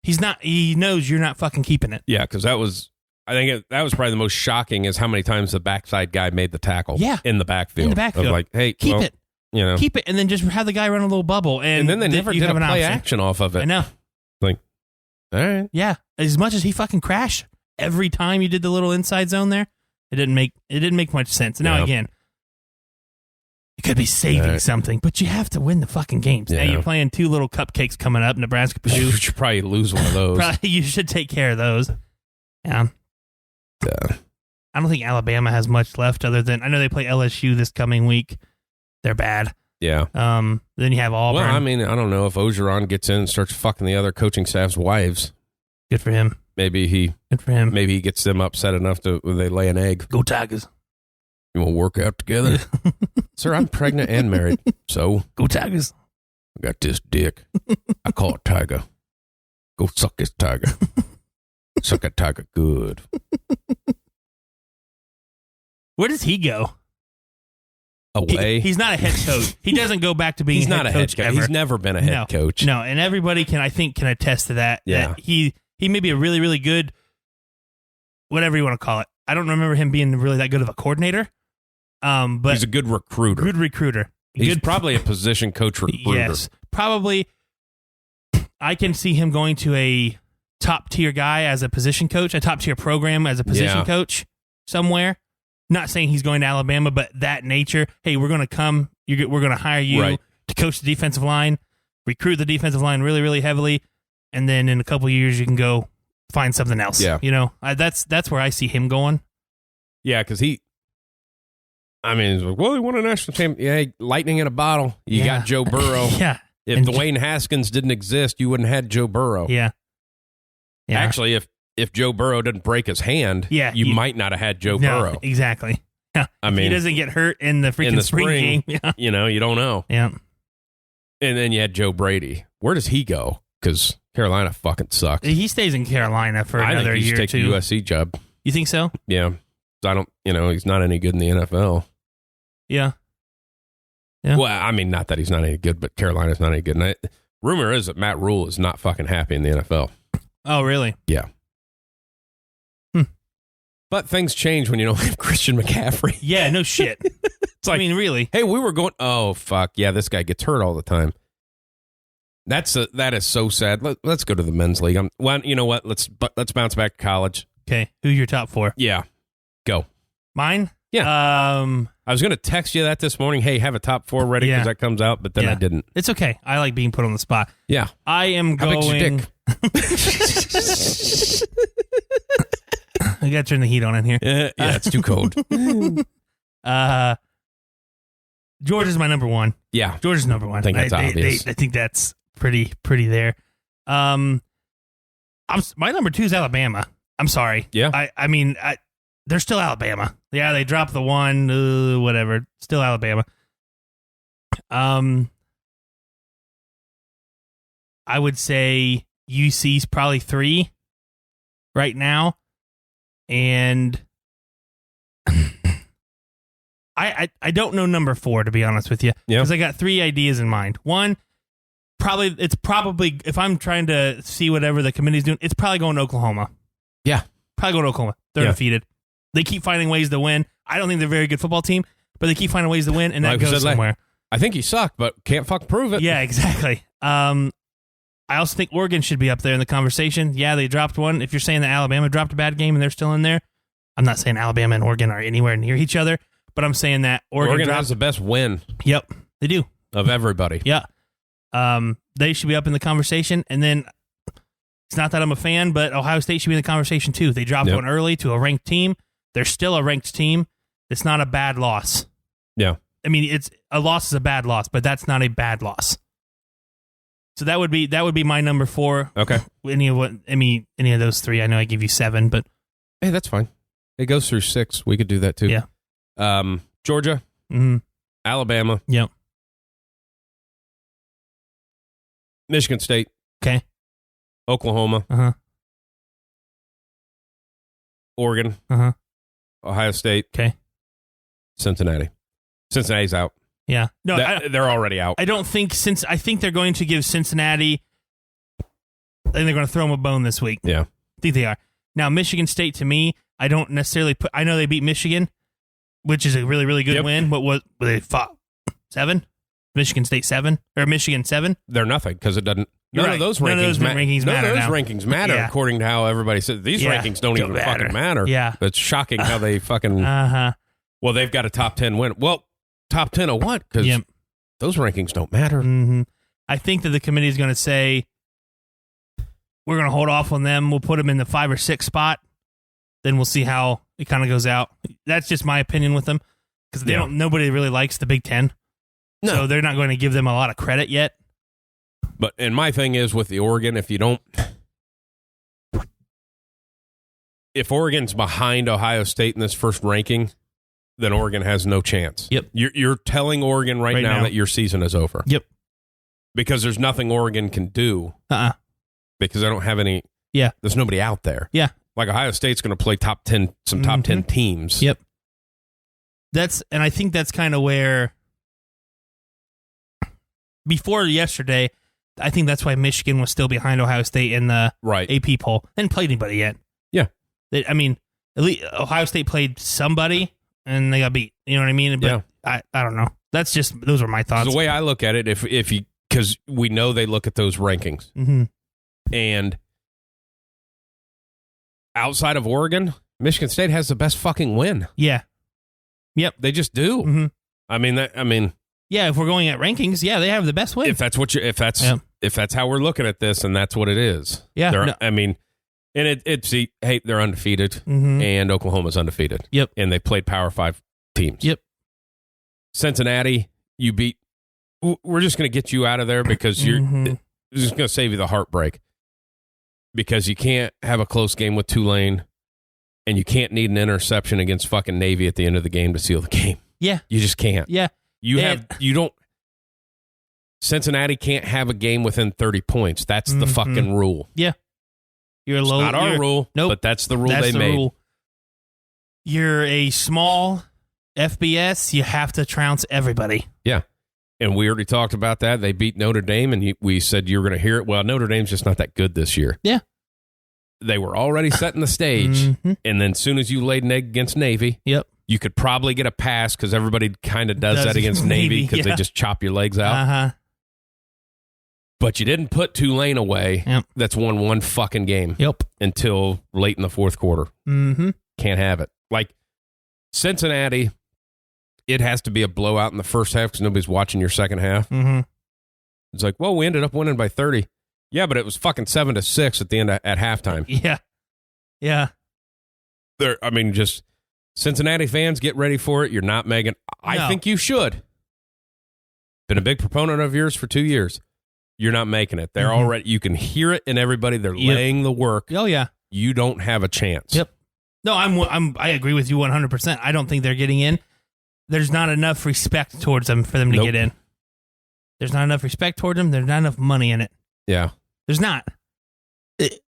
He knows you're not fucking keeping it. Yeah, because that was I think that was probably the most shocking is how many times the backside guy made the tackle. Yeah. In the backfield. In the backfield. Of like, hey, keep it. You know, keep it, and then just have the guy run a little bubble, and then they never did a play action off of it. I know. Like, all right. Yeah, as much as he fucking crashed every time you did the little inside zone there, it didn't make much sense. Now again, it could be saving something, but you have to win the fucking games. Yeah. Now you're playing two little cupcakes coming up, Nebraska, Purdue. You should probably lose one of those. Probably, you should take care of those. Yeah. I don't think Alabama has much left other than I know they play LSU this coming week. They're bad. Yeah. Then you have Auburn. Well, I mean, I don't know if Ogeron gets in and starts fucking the other coaching staff's wives. Good for him. Maybe he gets them upset enough to when they lay an egg. Go Tigers. You want to work out together? Sir, I'm pregnant and married. So? Go Tigers. I got this dick. I call it Tiger. Go suck this tiger. Suck that tiger good. Where does he go? Away. He's not a head coach. He doesn't go back to being not a head coach. Ever. He's never been a head coach. No, and everybody can attest to that. Yeah. That he may be a really, really good, whatever you want to call it. I don't remember him being really that good of a coordinator. But he's a good recruiter. Good recruiter. He's probably a position coach recruiter. Yes, probably. I can see him going to a top tier guy as a position coach, a top tier program as a position coach somewhere. Not saying he's going to Alabama, but that nature. Hey, we're going to come. We're going to hire you to coach the defensive line, recruit the defensive line really, really heavily, and then in a couple of years you can go find something else. Yeah, that's where I see him going. Yeah, because he's like, well, he won a national championship. Yeah, lightning in a bottle. You got Joe Burrow. Yeah. If Dwayne Haskins didn't exist, you wouldn't have had Joe Burrow. Yeah. Actually, if Joe Burrow didn't break his hand, you might not have had Joe Burrow. Exactly. Yeah. I mean, he doesn't get hurt in the freaking spring game. Yeah. You don't know. Yeah. And then you had Joe Brady. Where does he go? Because Carolina fucking sucks. He stays in Carolina for another year or two. I think he's taking a USC job. You think so? Yeah. I don't, he's not any good in the NFL. Yeah. Yeah. Well, I mean, not that he's not any good, but Carolina's not any good. And rumor is that Matt Rule is not fucking happy in the NFL. Oh, really? Yeah. But things change when you don't have Christian McCaffrey. Yeah, no shit. It's like, really? Hey, we were going, oh, fuck. Yeah, this guy gets hurt all the time. That is so sad. Let's go to the men's league. You know what? Let's bounce back to college. Okay. Who's your top four? Yeah. Go. Mine? Yeah. I was going to text you that this morning. Hey, have a top four ready because that comes out, but then I didn't. It's okay. I like being put on the spot. Yeah. I am going. How big's your dick? I got to turn the heat on in here. Yeah, it's too cold. Georgia's my number one. Yeah. Georgia's number one. I think that's obvious. I think that's pretty there. My number two is Alabama. I'm sorry. Yeah. I mean, they're still Alabama. Yeah, they dropped the one, whatever. Still Alabama. I would say UC's probably 3 right now. And I don't know number 4, to be honest with you. Because I got 3 ideas in mind. One, it's probably, if I'm trying to see whatever the committee's doing, it's probably going to Oklahoma. Yeah. Probably going to Oklahoma. They're defeated. They keep finding ways to win. I don't think they're a very good football team, but they keep finding ways to win, and that goes somewhere. I think he sucked, but can't fuck prove it. Yeah, exactly. I also think Oregon should be up there in the conversation. Yeah, they dropped one. If you're saying that Alabama dropped a bad game and they're still in there, I'm not saying Alabama and Oregon are anywhere near each other, but I'm saying that Oregon has the best win. Yep, they do. Of everybody. Yeah. They should be up in the conversation. And then it's not that I'm a fan, but Ohio State should be in the conversation too. They dropped one early to a ranked team. They're still a ranked team. It's not a bad loss. Yeah. I mean, a loss is a bad loss, but that's not a bad loss. So that would be my number 4. Okay. Any of those 3. I know I give you 7, but hey, that's fine. It goes through 6. We could do that too. Yeah. Georgia, Alabama, yep. Michigan State, okay, Oklahoma, Oregon, Ohio State, okay, Cincinnati. Cincinnati's out. Yeah. No, they're already out. I don't think I think they're going to give Cincinnati, and they're going to throw them a bone this week. Yeah. I think they are. Now, Michigan State, to me, I don't necessarily put... I know they beat Michigan, which is a really, really good win, but were they 7? Michigan State 7? Or Michigan 7? They're nothing, because it doesn't... None of those rankings matter according to how everybody says. These rankings don't even fucking matter. Yeah. It's shocking how they fucking... Well, they've got a top 10 win. Well, top 10 of what? Because those rankings don't matter. Mm-hmm. I think that the committee is going to say, we're going to hold off on them. We'll put them in the 5 or 6 spot. Then we'll see how it kind of goes out. That's just my opinion with them. Because nobody really likes the Big Ten. No. So they're not going to give them a lot of credit yet. But, and my thing is with the Oregon, if Oregon's behind Ohio State in this first ranking, then Oregon has no chance. Yep. You're telling Oregon right now that your season is over. Yep. Because there's nothing Oregon can do. Because I don't have any. Yeah. There's nobody out there. Yeah. Like Ohio State's going to play top 10 teams. Yep. And I think that's kind of where, before yesterday, I think that's why Michigan was still behind Ohio State in the AP poll. They hadn't played anybody yet. Yeah. At least Ohio State played somebody, and they got beat. You know what I mean? But I don't know. That's just, those are my thoughts. The way I look at it, if you, because we know they look at those rankings. Mm-hmm. And outside of Oregon, Michigan State has the best fucking win. Yeah. Yep. They just do. Mm-hmm. Yeah, if we're going at rankings, they have the best win. If that's what if that's how we're looking at this, and that's what it is. Yeah. And they're undefeated, and Oklahoma's undefeated. Yep. And they played Power 5 teams. Yep. Cincinnati, you beat. We're just going to get you out of there because you're just going to save you the heartbreak. Because you can't have a close game with Tulane, and you can't need an interception against fucking Navy at the end of the game to seal the game. Yeah. You just can't. Yeah. Cincinnati can't have a game within 30 points. That's the fucking rule. Yeah. It's not our rule, but that's the rule they made. Rule. You're a small FBS. You have to trounce everybody. Yeah. And we already talked about that. They beat Notre Dame, and we said you were going to hear it. Well, Notre Dame's just not that good this year. Yeah. They were already setting the stage, and then as soon as you laid an egg against Navy, you could probably get a pass because everybody kind of does that against Navy because they just chop your legs out. But you didn't put Tulane away. That's won one fucking game. Until late in the fourth quarter. Can't have it. Like Cincinnati, it has to be a blowout in the first half because nobody's watching your second half. It's like, well, we ended up winning by 30. Yeah, but it was fucking 7-6 at the end at halftime. Yeah. Just Cincinnati fans, get ready for it. You're not Megan. I think you should. Been a big proponent of yours for 2 years. You're not making it. They're already. You can hear it in everybody. They're laying the work. Oh yeah. You don't have a chance. Yep. No, I agree with you 100%. I don't think they're getting in. There's not enough respect towards them for them to get in. There's not enough respect towards them. There's not enough money in it. Yeah. There's not.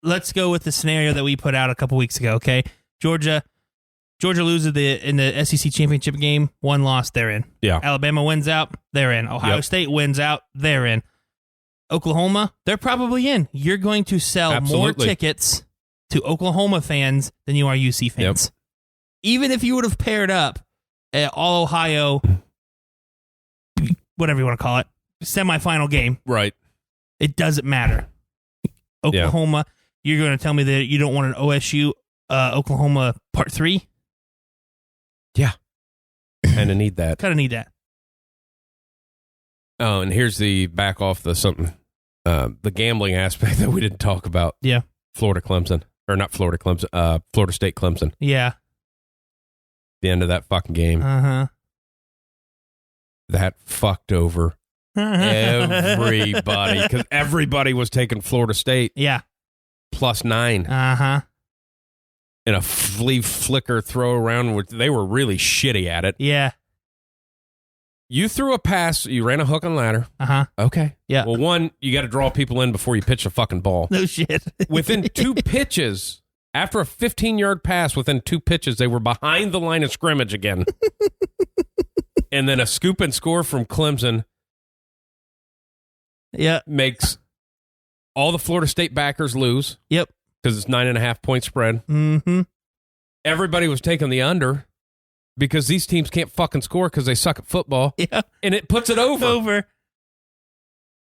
Let's go with the scenario that we put out a couple weeks ago. Okay, Georgia loses in the SEC championship game. 1 loss, they're in. Yeah. Alabama wins out, they're in. Ohio State wins out, they're in. Oklahoma, they're probably in. You're going to sell more tickets to Oklahoma fans than you are UC fans. Even if you would have paired up all Ohio, whatever you want to call it, semifinal game. Right. It doesn't matter. Oklahoma, you're going to tell me that you don't want an OSU Oklahoma Part 3? Yeah. Kind of need that. Oh, and here's the back off the something. The gambling aspect that we didn't talk about. Yeah. Florida State Clemson. Yeah. The end of that fucking game. That fucked over everybody because everybody was taking Florida State. Yeah. +9. In a flea flicker throw around, which they were really shitty at it. Yeah. You threw a pass. You ran a hook and ladder. Okay. Yeah. Well, one, you got to draw people in before you pitch a fucking ball. No shit. Within 2 pitches, after a 15-yard pass, within 2 pitches, they were behind the line of scrimmage again. And then a scoop and score from Clemson. Yeah. Makes all the Florida State backers lose. Yep. because it's 9.5 point spread. Mm-hmm. Everybody was taking the under because these teams can't fucking score because they suck at football. Yeah. And it puts it over.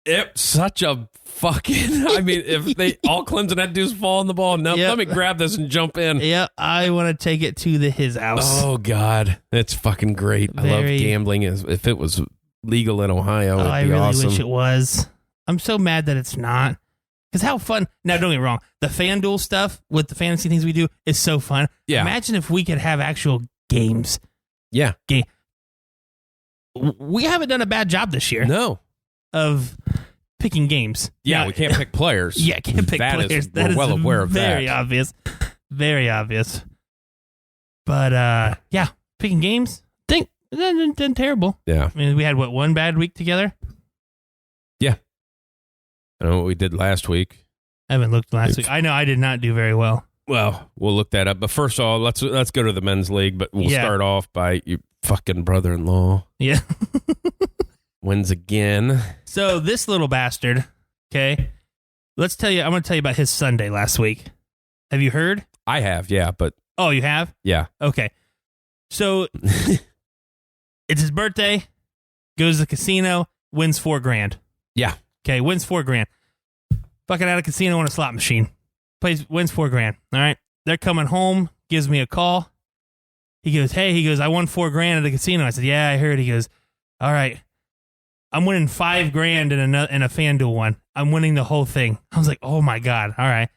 It's such a fucking, I mean, if all Clemson had to do is fall on the ball. No, let me grab this and jump in. Yeah, I want to take it to his house. Oh, God. It's fucking great. I love gambling. If it was legal in Ohio, it'd be I really awesome. wish it was. I'm so mad that it's not. Because how fun. Now, don't get me wrong. The FanDuel stuff with the fantasy things we do is so fun. Yeah. Imagine if we could have actual games. Yeah. We haven't done a bad job this year. No. Of picking games. Yeah, now, we can't pick players. Yeah, can't pick players. We're well aware of that. Very obvious. Very obvious. But, yeah, picking games, think, done terrible. Yeah. I mean, we had, one bad week together? Yeah. I know what we did last week. I haven't looked last week. I know I did not do very well. Well, we'll look that up. But first of all, let's go to the men's league. But we'll start off by your fucking brother-in-law. Yeah. Wins again. So this little bastard, okay, I'm going to tell you about his Sunday last week. Have you heard? I have, yeah, but... Oh, you have? Yeah. Okay. So it's his birthday, goes to the casino, wins $4,000. Yeah. Okay, wins $4,000. Fucking at a casino on a slot machine. Wins $4,000. All right. They're coming home, gives me a call. He goes, hey, I won $4,000 at the casino. I said, yeah, I heard. He goes, all right. I'm winning $5,000 in a FanDuel one. I'm winning the whole thing. I was like, oh my God. All right.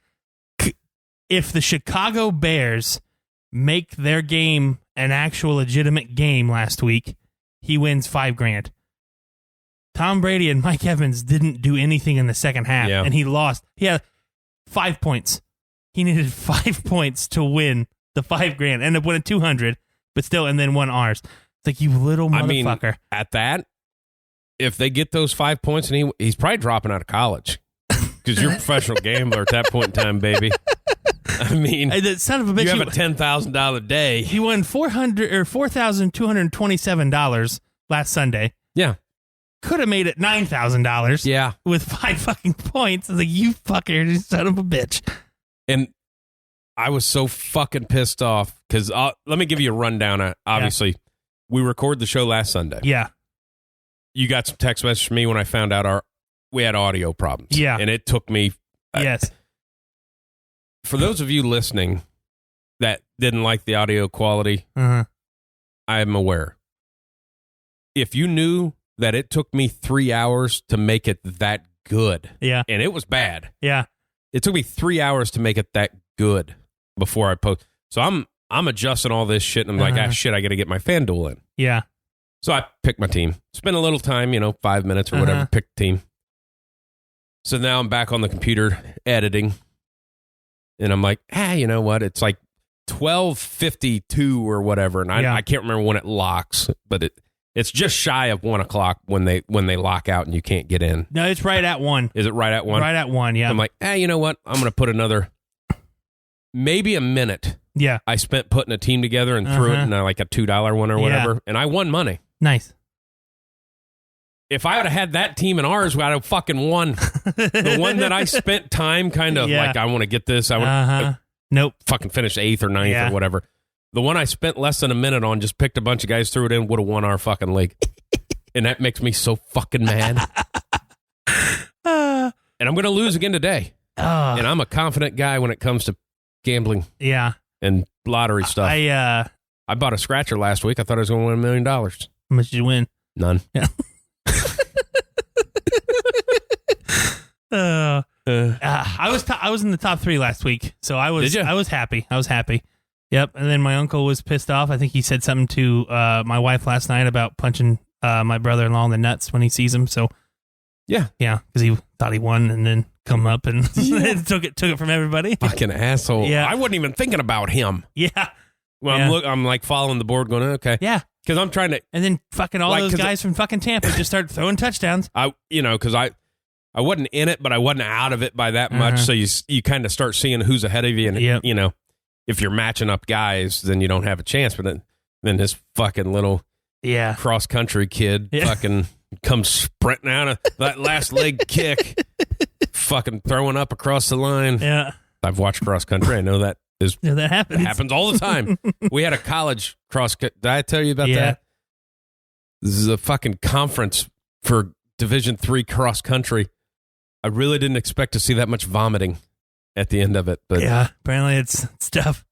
If the Chicago Bears make their game an actual legitimate game last week, he wins $5,000. Tom Brady and Mike Evans didn't do anything in the second half, and he lost. He had 5 points. He needed 5 points to win the $5,000. Ended up winning $200, but still, and then won ours. It's like, you little motherfucker. I mean, at that, if they get those 5 points, and he's probably dropping out of college because you're a professional gambler at that point in time, baby. I mean, the son of a bitch, you have a $10,000 day. He won $4,227 last Sunday. Yeah. Could have made it $9,000. Yeah. With 5 fucking points. I was like, you fucker, you son of a bitch. And I was so fucking pissed off because let me give you a rundown. Obviously, we recorded the show last Sunday. Yeah. You got some text message from me when I found out we had audio problems. Yeah. And it took me. Yes. For those of you listening that didn't like the audio quality, I am aware. If you knew that it took me 3 hours to make it that good, and it was bad, it took me 3 hours to make it that good before I post. So I'm adjusting all this shit, and I'm like, shit, I got to get my FanDuel in. Yeah. So I picked my team. Spent a little time, 5 minutes or whatever, picked the team. So now I'm back on the computer editing. And I'm like, you know what? It's like 12:52 or whatever. And I can't remember when it locks, but it's just shy of 1 o'clock when they lock out and you can't get in. No, it's right at 1. Is it right at 1? Right at 1, yeah. So I'm like, you know what? I'm going to put another, maybe a minute. Yeah. I spent putting a team together and threw it in like a $2 one or whatever. And I won money. Nice. If I would have had that team in ours, I'd have fucking won. The one that I spent time kind of like, I want to get this. I want nope. Fucking finish 8th or 9th or whatever. The one I spent less than a minute on, just picked a bunch of guys, threw it in, would have won our fucking league. And that makes me so fucking mad. And I'm going to lose again today. And I'm a confident guy when it comes to gambling. Yeah. And lottery stuff. I bought a scratcher last week. I thought I was going to win $1 million. How much did you win? None. Yeah. I was in the top 3 last week, so I was happy. I was happy. Yep. And then my uncle was pissed off. I think he said something to my wife last night about punching my brother-in-law in the nuts when he sees him. So yeah, because he thought he won, and then come up and took it from everybody. Fucking asshole. Yeah. I wasn't even thinking about him. Yeah. Well, I'm like following the board, going, okay. Yeah. Because I'm trying to, and then fucking all those guys from fucking Tampa just start throwing touchdowns. Because I wasn't in it, but I wasn't out of it by that much. So you kind of start seeing who's ahead of you, and if you're matching up guys, then you don't have a chance. But then this fucking little cross country kid fucking comes sprinting out of that last leg kick, fucking throwing up across the line. Yeah. I've watched cross country. I know that that happens. It happens all the time. We had a college cross. Did I tell you about that? This is a fucking conference for Division III cross country. I really didn't expect to see that much vomiting at the end of it. But yeah, apparently it's tough.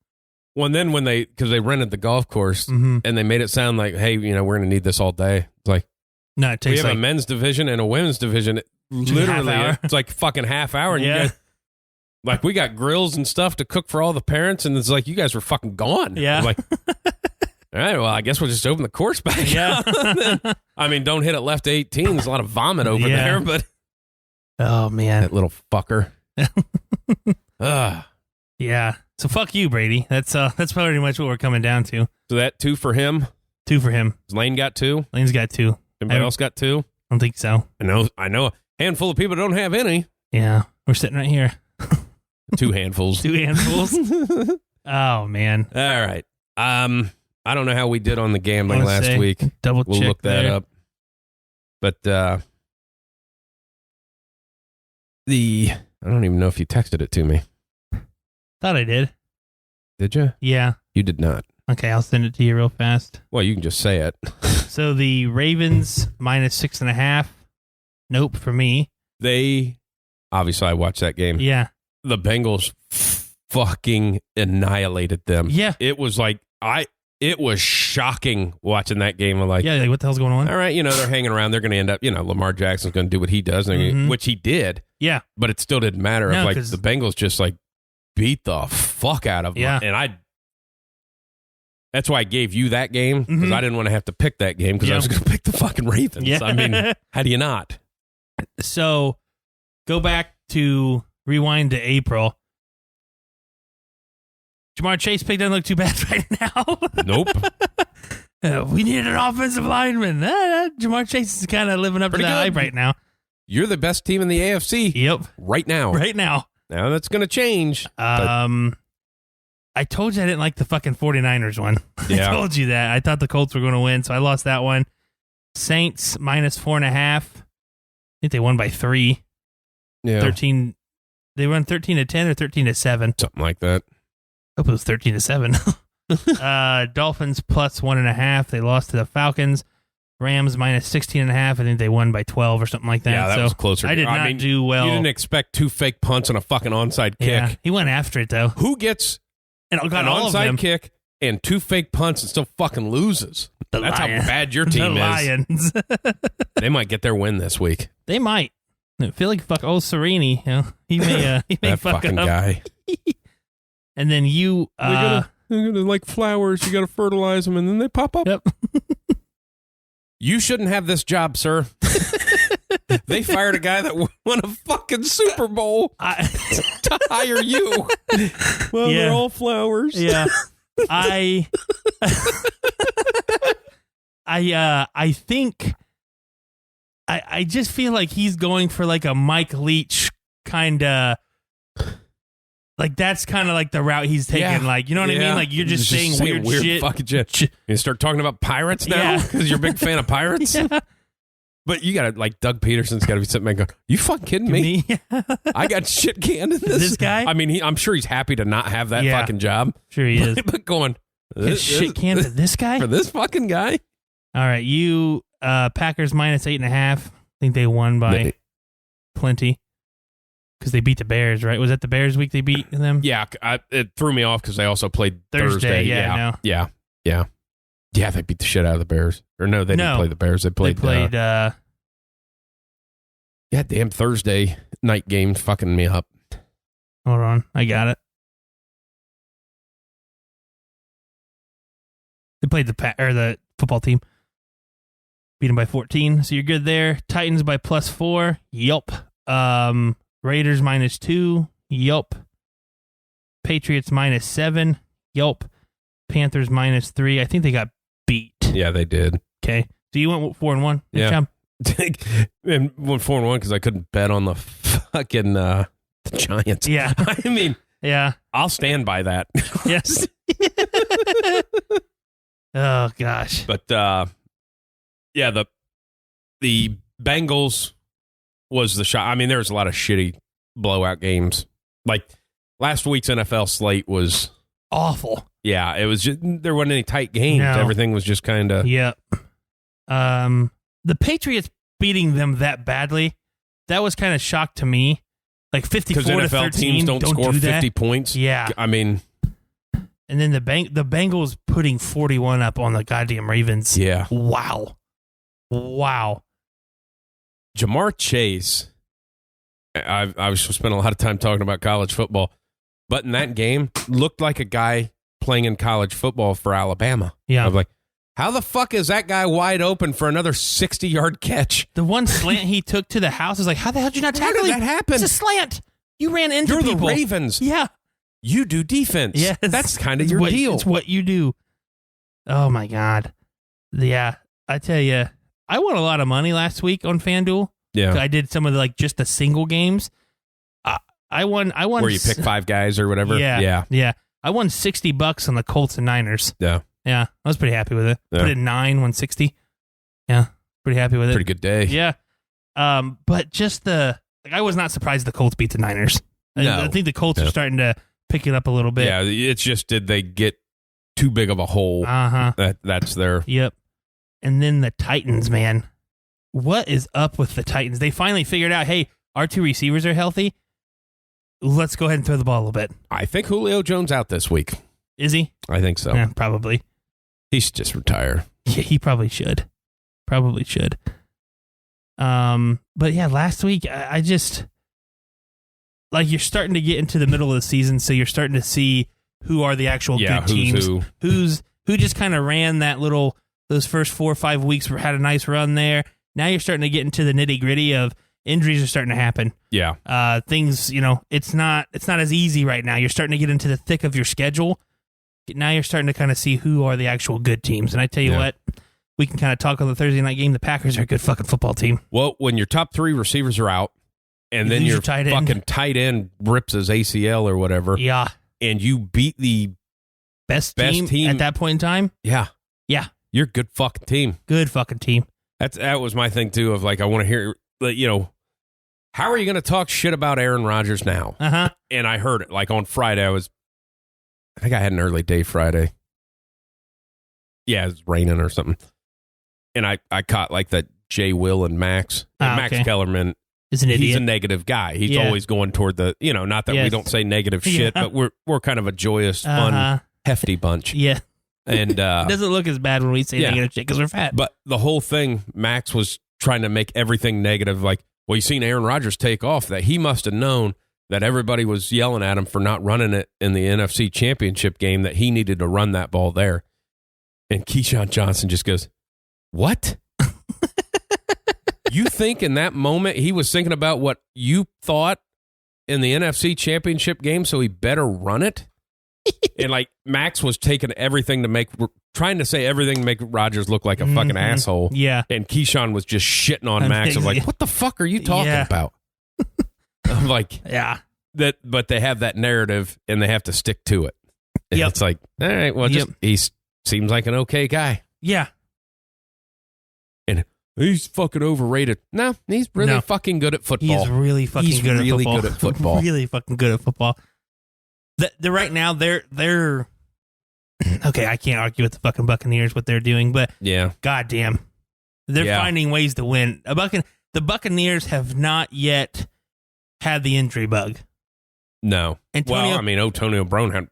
Well, and then because they rented the golf course and they made it sound like, hey, we're going to need this all day. It's like, no, it takes we have a men's division and a women's division. Literally, it's like fucking half hour. And you guys, like, we got grills and stuff to cook for all the parents. And it's like, you guys were fucking gone. Yeah. I'm like, all right, well, I guess we'll just open the course back. Yeah. I mean, don't hit it left to 18. There's a lot of vomit over there, but. Oh, man. That little fucker. Yeah. So fuck you, Brady. That's pretty much what we're coming down to. So that 2 for him? 2 for him. Lane got 2? Lane's got 2. Anybody else got 2? I don't think so. I know a handful of people don't have any. Yeah. We're sitting right here. 2 handfuls. 2 handfuls. Oh, man. All right. I don't know how we did on the gambling last week. Double check. We'll look that there. up. But I don't even know if you texted it to me. Thought I did. Did you? Yeah. You did not. Okay, I'll send it to you real fast. Well, you can just say it. So the Ravens -6.5. Nope, for me. Obviously, I watched that game. Yeah. The Bengals fucking annihilated them. Yeah. It was like, it was shocking watching that game. I'm like, yeah, like, what the hell's going on? All right, they're hanging around. They're going to end up, Lamar Jackson's going to do what he does, which he did. Yeah. But it still didn't matter. No, like, the Bengals just, like, beat the fuck out of them. Yeah. And that's why I gave you that game, because I didn't want to have to pick that game, because I was going to pick the fucking Ravens. Yeah. I mean, how do you not? So, go back to rewind to April. Jamar Chase pick doesn't look too bad right now. Nope. We need an offensive lineman. Jamar Chase is kind of living up to that hype right now. You're the best team in the AFC. Yep. Right now. Right now. Now that's going to change. I told you I didn't like the fucking 49ers one. Yeah. I told you that. I thought the Colts were going to win, so I lost that one. Saints -4.5. I think they won by 3. Yeah. 13. They run 13-10 or 13-7. Something like that. Hope it was 13-7. Dolphins +1.5. They lost to the Falcons. Rams -16.5. I think they won by 12 or something like that. Yeah, that was closer. I did not do well. You didn't expect 2 fake punts and a fucking onside kick. Yeah, he went after it though. Who gets and got an all onside of them. kick and 2 fake punts and still fucking loses? That's how bad your team the is. Lions. They might get their win this week. They might. I feel like Serini. He may that fuck fucking up. guy. And then you. They're gonna like flowers. You got to fertilize them, and then they pop up. Yep. You shouldn't have this job, sir. They fired a guy that won a fucking Super Bowl to hire you. Well, Yeah. they're all flowers. Yeah. I think I just feel like he's going for like a Mike Leach kind of. Like, that's kind of like the route he's taking. Yeah. Like, you know what I mean? Like, you're just saying weird shit. Fucking shit. You start talking about pirates now Yeah. because you're a big fan of pirates? Yeah. But you got to, like, Doug Peterson's got to be sitting back going, you fucking kidding me? I got shit canned in this. This guy? I mean, I'm sure he's happy to not have that Yeah. fucking job. Sure he is. But going, Shit canned for this guy? For this fucking guy? All right, you Packers -8.5. I think they won by plenty because they beat the Bears, right? Was that the Bears week they beat them? Yeah, it threw me off because they also played Thursday. Yeah. Yeah, they beat the shit out of the Bears. Or no, they didn't play the Bears. They played yeah, damn Thursday night game fucking me up. Hold on, I got it. They played the football team. Beat them by 14, so you're good there. Titans by +4. Yup. Raiders -2. Yup. Patriots -7. Yup. Panthers -3. I think they got beat. Yeah, they did. Okay. So you went 4-1. Good Yeah. job. And went 4-1 because I couldn't bet on the fucking the Giants. Yeah. I mean, Yeah. I'll stand by that. Yes. Oh gosh. But yeah, the Bengals was the shot. I mean, there was a lot of shitty blowout games. Like last week's NFL slate was awful. Yeah, it was just, there wasn't any tight games. No. Everything was just kind of. Yep. The Patriots beating them that badly, that was kind of shock to me. Like 54 to 13. Because NFL teams don't score do 50 points. Yeah. I mean. And then the Bengals putting 41 up on the goddamn Ravens. Yeah. Wow. Jamar Chase, I was spending a lot of time talking about college football, but in that game, looked like a guy playing in college football for Alabama. Yeah. I was like, how the fuck is that guy wide open for another 60-yard catch? The one slant he took to the house is like, how the hell did you not tackle him? How did that happen? It's a slant. You ran into You're people. the Ravens. Yeah. You do defense. Yes. That's kind of your deal. It's what you do. Oh, my God. Yeah. I tell you, I won a lot of money last week on FanDuel. Yeah. I did some of the, like, just the single games. I won. Where you pick 5 guys or whatever? Yeah. I won $60 on the Colts and Niners. Yeah. Yeah. I was pretty happy with it. Yeah. Put in 9, won 60. Yeah. Pretty happy with it. Pretty good day. Yeah. But just I was not surprised the Colts beat the Niners. No. I think the Colts are starting to pick it up a little bit. Yeah. It's just, did they get too big of a hole? That's their. Yep. And then the Titans, man. What is up with the Titans? They finally figured out, hey, our 2 receivers are healthy. Let's go ahead and throw the ball a little bit. I think Julio Jones out this week. Is he? I think so. Yeah, probably. He should just retire. Yeah, he probably should. Probably should. But yeah, last week, I just, like, you're starting to get into the middle of the season, so you're starting to see who are the actual good teams. Who just kind of ran those first 4 or 5 weeks, had a nice run there. Now you're starting to get into the nitty gritty of injuries are starting to happen. Yeah. Things, it's not as easy right now. You're starting to get into the thick of your schedule. Now you're starting to kind of see who are the actual good teams. And I tell you what, we can kind of talk on the Thursday night game. The Packers are a good fucking football team. Well, when your top 3 receivers are out, and then your fucking tight end rips his ACL or whatever. Yeah. And you beat the best team at that point in time. Yeah. Yeah. You're a good fucking team. Good fucking team. That was my thing, too, of like, I want to hear, how are you going to talk shit about Aaron Rodgers now? Uh-huh. And I heard it, like, on Friday, I think I had an early day Friday. Yeah, it was raining or something. And I caught, like, that Jay Will and Max. And Max Kellerman is an idiot. He's a negative guy. He's always going toward the, not that we don't say negative shit, but we're kind of a joyous, fun, hefty bunch. Yeah. And it doesn't look as bad when we say negative shit because we're fat. But the whole thing, Max was trying to make everything negative. Like, well, you seen Aaron Rodgers take off, that he must have known that everybody was yelling at him for not running it in the NFC Championship game, that he needed to run that ball there. And Keyshawn Johnson just goes, what? You think in that moment he was thinking about what you thought in the NFC Championship game, so he better run it? And like Max was taking everything trying to say everything to make Rodgers look like a fucking asshole. Yeah. And Keyshawn was just shitting on Max. I was like, what the fuck are you talking about? I'm like, yeah. But they have that narrative and they have to stick to it. And Yep. It's like, all right, well, he seems like an okay guy. Yeah. And he's fucking overrated. No, he's really fucking good at football. He's really fucking good at football. Really fucking good at football. Right now, they're okay. I can't argue with the fucking Buccaneers what they're doing, but goddamn, they're finding ways to win. The Buccaneers have not yet had the injury bug. No, Antonio Brown hadn't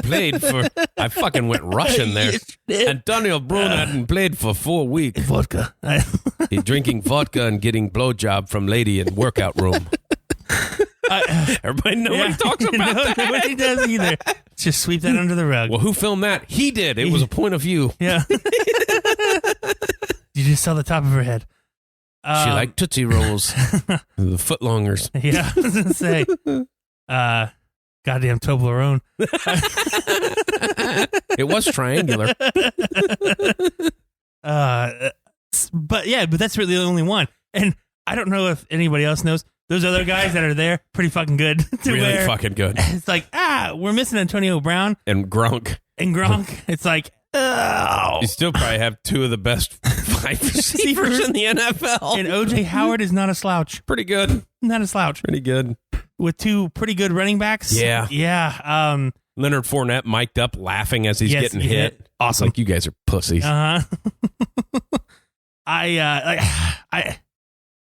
played for. I fucking went Russian there. Antonio Brown hadn't played for 4 weeks. Vodka. He's drinking vodka and getting blowjob from lady in workout room. Everybody nobody talks about that. Nobody does either. Just sweep that under the rug. Well, who filmed that? He did. It was a point of view. Yeah. You just saw the top of her head. She liked Tootsie Rolls. The footlongers. Yeah, I was going to say. Goddamn Toblerone. It was triangular. But that's really the only one. And I don't know if anybody else knows. Those other guys that are there, pretty fucking good. Really fucking good. It's like, we're missing Antonio Brown. And Gronk. It's like, oh. You still probably have 2 of the best 5 receivers in the NFL. And O.J. Howard is not a slouch. Pretty good. Not a slouch. Pretty good. with two pretty good running backs. Yeah. Yeah. Leonard Fournette mic'd up laughing as he's getting hit. Awesome. Like, you guys are pussies. I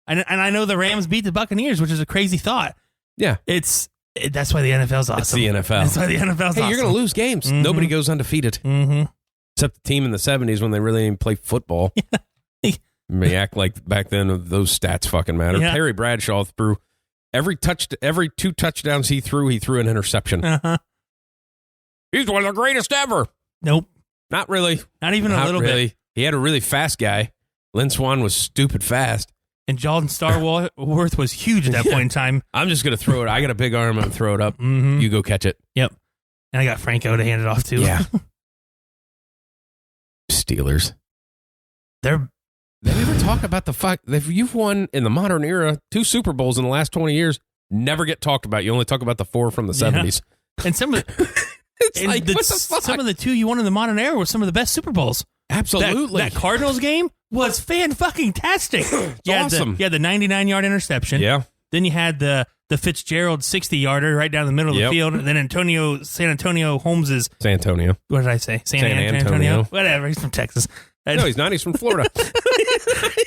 know the Rams beat the Buccaneers, which is a crazy thought. Yeah. That's why the NFL's awesome. It's the NFL. That's why the NFL's awesome. Hey, you're going to lose games. Mm-hmm. Nobody goes undefeated. Mm-hmm. Except the team in the 70s when they really didn't play football. They act like back then those stats fucking matter. Yeah. Terry Bradshaw threw every 2 touchdowns he threw an interception. He's one of the greatest ever. Nope. Not really. Not even a little bit. He had a really fast guy. Lynn Swann was stupid fast. And Jordan Starworth was huge at that point in time. I'm just going to throw it. I got a big arm. I'm going to throw it up. Mm-hmm. You go catch it. Yep. And I got Franco to hand it off to. Yeah. Steelers. Did we ever talk about the fact that you've won in the modern era 2 Super Bowls in the last 20 years? Never get talked about. You only talk about the 4 from the 70s. And some of some of the 2 you won in the modern era were some of the best Super Bowls. Absolutely. That Cardinals game was fan-fucking-tastic. Awesome. You had the 99-yard interception. Yeah. Then you had the Fitzgerald 60-yarder right down the middle of the field. And then San Antonio Holmes's... San Antonio. What did I say? San Antonio? Whatever. He's from Texas. No, he's not. He's from Florida.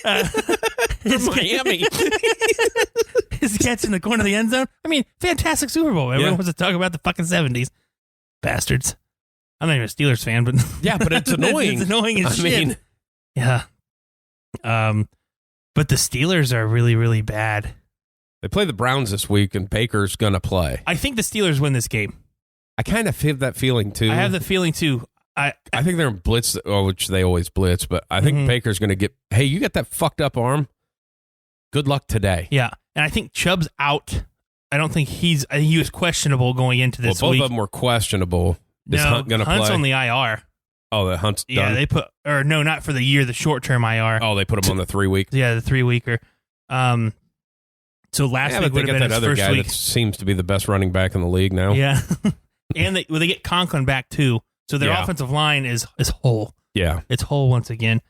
From Miami. His catch in the corner of the end zone. I mean, fantastic Super Bowl. Everyone wants to talk about the fucking 70s. Bastards. I'm not even a Steelers fan, but... Yeah, but it's annoying. It's annoying as shit. Yeah. But the Steelers are really, really bad. They play the Browns this week, and Baker's going to play. I think the Steelers win this game. I kind of have that feeling, too. I have the feeling, too. I think they're in blitz, which they always blitz, but I think Baker's going to get, hey, you got that fucked up arm? Good luck today. Yeah, and I think Chubb's out. I think he was questionable going into this both week. Of them were questionable. Is Hunt going to play? Hunt's on the IR. Oh, the Hunt's done? Yeah, they put, or no, not for the year, the short-term IR. Oh, they put him on the 3-week? Yeah, the 3-weeker. So last week would have been his other first guy week. That seems to be the best running back in the league now. Yeah. And they get Conklin back, too. So their offensive line is whole. Yeah. It's whole once again.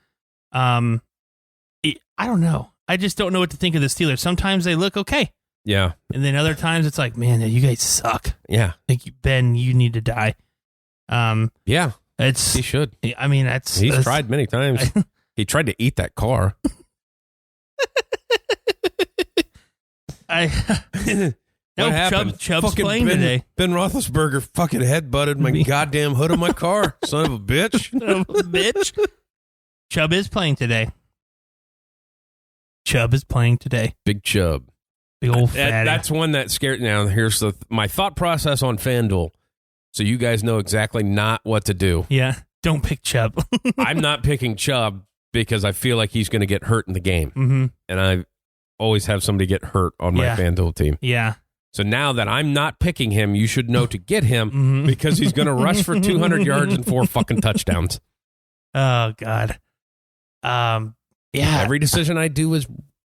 I don't know. I just don't know what to think of the Steelers. Sometimes they look okay. Yeah. And then other times it's like, man, you guys suck. Yeah. Like, Ben, you need to die. Yeah. He should. I mean, he's tried many times. He tried to eat that car. What happened? Chubb's playing today. Ben Roethlisberger fucking headbutted my goddamn hood of my car. Son of a bitch. Chubb is playing today. Big Chubb. Big old fatty. That's one that scared. Now, here's my thought process on FanDuel. So you guys know exactly not what to do. Yeah. Don't pick Chubb. I'm not picking Chubb because I feel like he's going to get hurt in the game. Mm-hmm. And I always have somebody get hurt on my FanDuel team. Yeah. So now that I'm not picking him, you should know to get him because he's going to rush for 200 yards and 4 fucking touchdowns. Oh, God. Yeah. Every decision I do is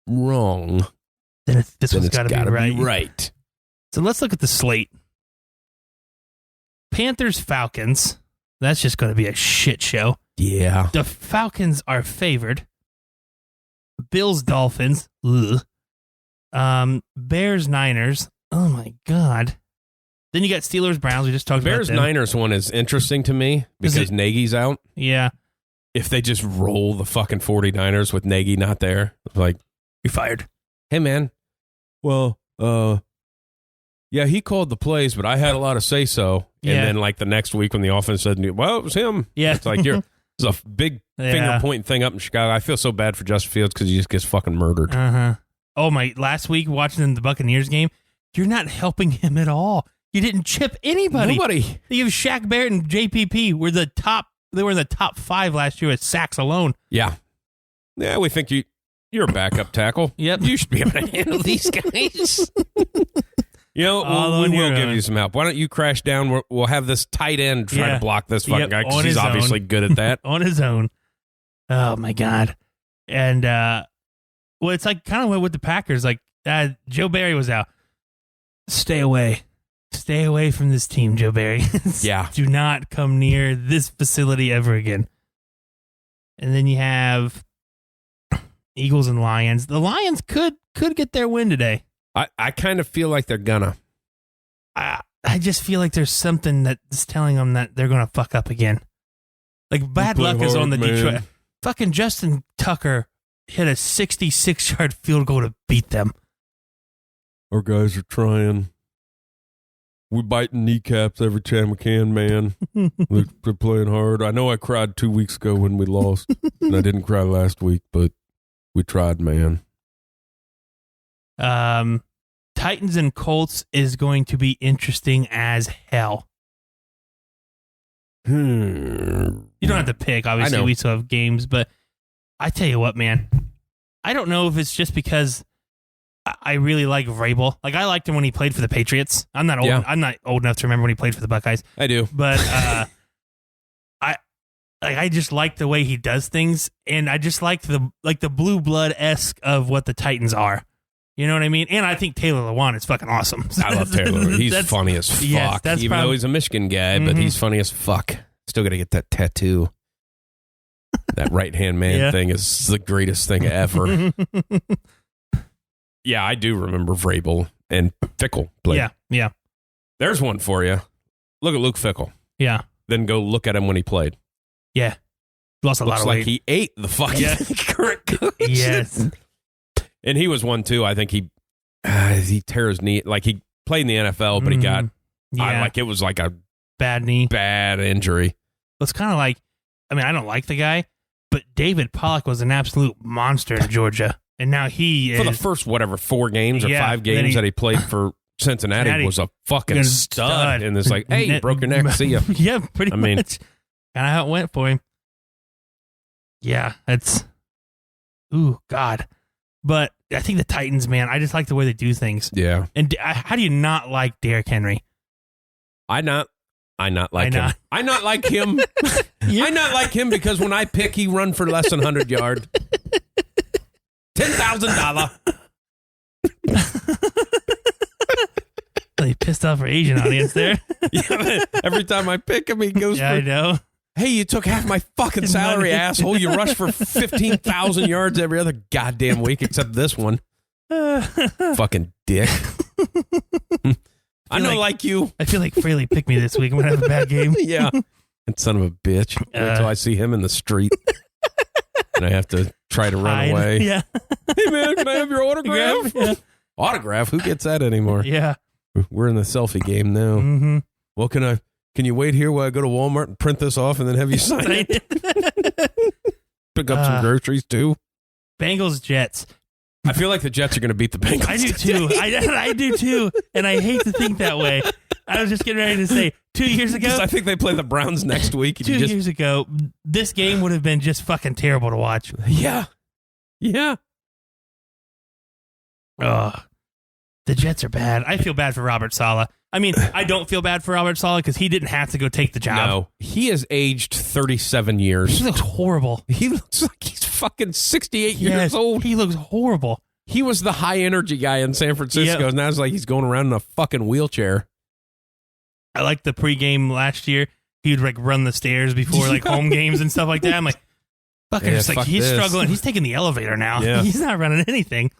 wrong. Then this one's got to be right. Right. So let's look at the slate. Panthers, Falcons. That's just going to be a shit show. Yeah. The Falcons are favored. Bills, Dolphins. Ugh. Bears, Niners. Oh, my God. Then you got Steelers, Browns. We just talked about Bears, Niners one is interesting to me because Nagy's out. Yeah. If they just roll the fucking 49ers with Nagy not there, like, you're fired. Hey, man. Well, yeah, he called the plays, but I had a lot of say-so. Yeah. And then, like, the next week when the offense said, well, it was him. Yeah. It's like, it's a big finger-pointing thing up in Chicago. I feel so bad for Justin Fields because he just gets fucking murdered. Uh-huh. Oh, my, last week watching the Buccaneers game, you're not helping him at all. You didn't chip anybody. Nobody. You have Shaq Barrett and JPP were the top. They were in the top 5 last year with sacks alone. Yeah. Yeah, we think you're a backup tackle. Yep. You should be able to handle these guys. We will give you some help. Why don't you crash down? We'll have this tight end try to block this fucking guy because he's obviously good at that. On his own. Oh, my God. And, well, it's like kind of with the Packers. Like, Joe Barry was out. Stay away. Stay away from this team, Joe Barry. Yeah. Do not come near this facility ever again. And then you have Eagles and Lions. The Lions could get their win today. I kind of feel like they're gonna. I just feel like there's something that's telling them that they're going to fuck up again. Like, bad luck is on the Detroit. Fucking Justin Tucker hit a 66-yard field goal to beat them. Our guys are trying. We're biting kneecaps every time we can, man. They're playing hard. I know I cried 2 weeks ago when we lost, and I didn't cry last week, but we tried, man. Titans and Colts is going to be interesting as hell. You don't have to pick. Obviously, we still have games, but I tell you what, man. I don't know if it's just because I really like Vrabel. Like, I liked him when he played for the Patriots. I'm not old enough to remember when he played for the Buckeyes. I do, but I just like the way he does things, and I just like the blue blood-esque of what the Titans are. You know what I mean? And I think Taylor Lewan is fucking awesome. I love Taylor. He's funny as fuck. Yes, even though he's a Michigan guy, but he's funny as fuck. Still got to get that tattoo. That right-hand man thing is the greatest thing ever. Yeah, I do remember Vrabel and Fickle played. Yeah. There's one for you. Look at Luke Fickle. Yeah. Then go look at him when he played. Yeah. Lost a lot of weight. Looks like he ate the fucking current coach. Yes. And he was one, too. I think he tear his knee. Like, he played in the NFL, but he got, it was like a bad knee. Bad injury. It's kind of like, I mean, I don't like the guy, but David Pollock was an absolute monster in Georgia. And now he is. For the first, 4 games or 5 games that he played for Cincinnati was a fucking stud. And it's like, hey, you broke your neck. See ya. Yeah, pretty much. Kind of how it went for him. Yeah, that's. Ooh, God. But I think the Titans, man, I just like the way they do things. Yeah. And how do you not like Derrick Henry? I not like him. I not like him. I not like him because when I pick, he run for less than 100 yards. $10,000. Really pissed off our Asian audience there. Yeah, every time I pick him, he goes for... I know. Hey, you took half my fucking salary, asshole. You rush for 15,000 yards every other goddamn week except this one. Fucking dick. I don't like you. I feel like Fraley picked me this week. I'm going to have a bad game. Yeah. And son of a bitch. Until I see him in the street. And I have to try to run away. Yeah. Hey, man, can I have your autograph? Yeah. Autograph? Who gets that anymore? Yeah. We're in the selfie game now. Mm-hmm. Well, can you wait here while I go to Walmart and print this off and then have you sign it? Pick up some groceries, too. Bengals, Jets. I feel like the Jets are going to beat the Bengals. I do, too. I do, too. And I hate to think that way. I was just getting ready to say, 2 years ago. I think they play the Browns next week. 2 years ago, this game would have been just fucking terrible to watch. Yeah. Yeah. Oh, the Jets are bad. I feel bad for Robert Saleh. I mean, I don't feel bad for Robert Saleh because he didn't have to go take the job. No. He has aged 37 years. He looks horrible. He looks like he's fucking 68 years old. He looks horrible. He was the high energy guy in San Francisco. Yep. Now it's like he's going around in a fucking wheelchair. I like the pregame last year. He would like run the stairs before like home games and stuff like that. I'm like, he's struggling. He's taking the elevator now. Yeah. He's not running anything.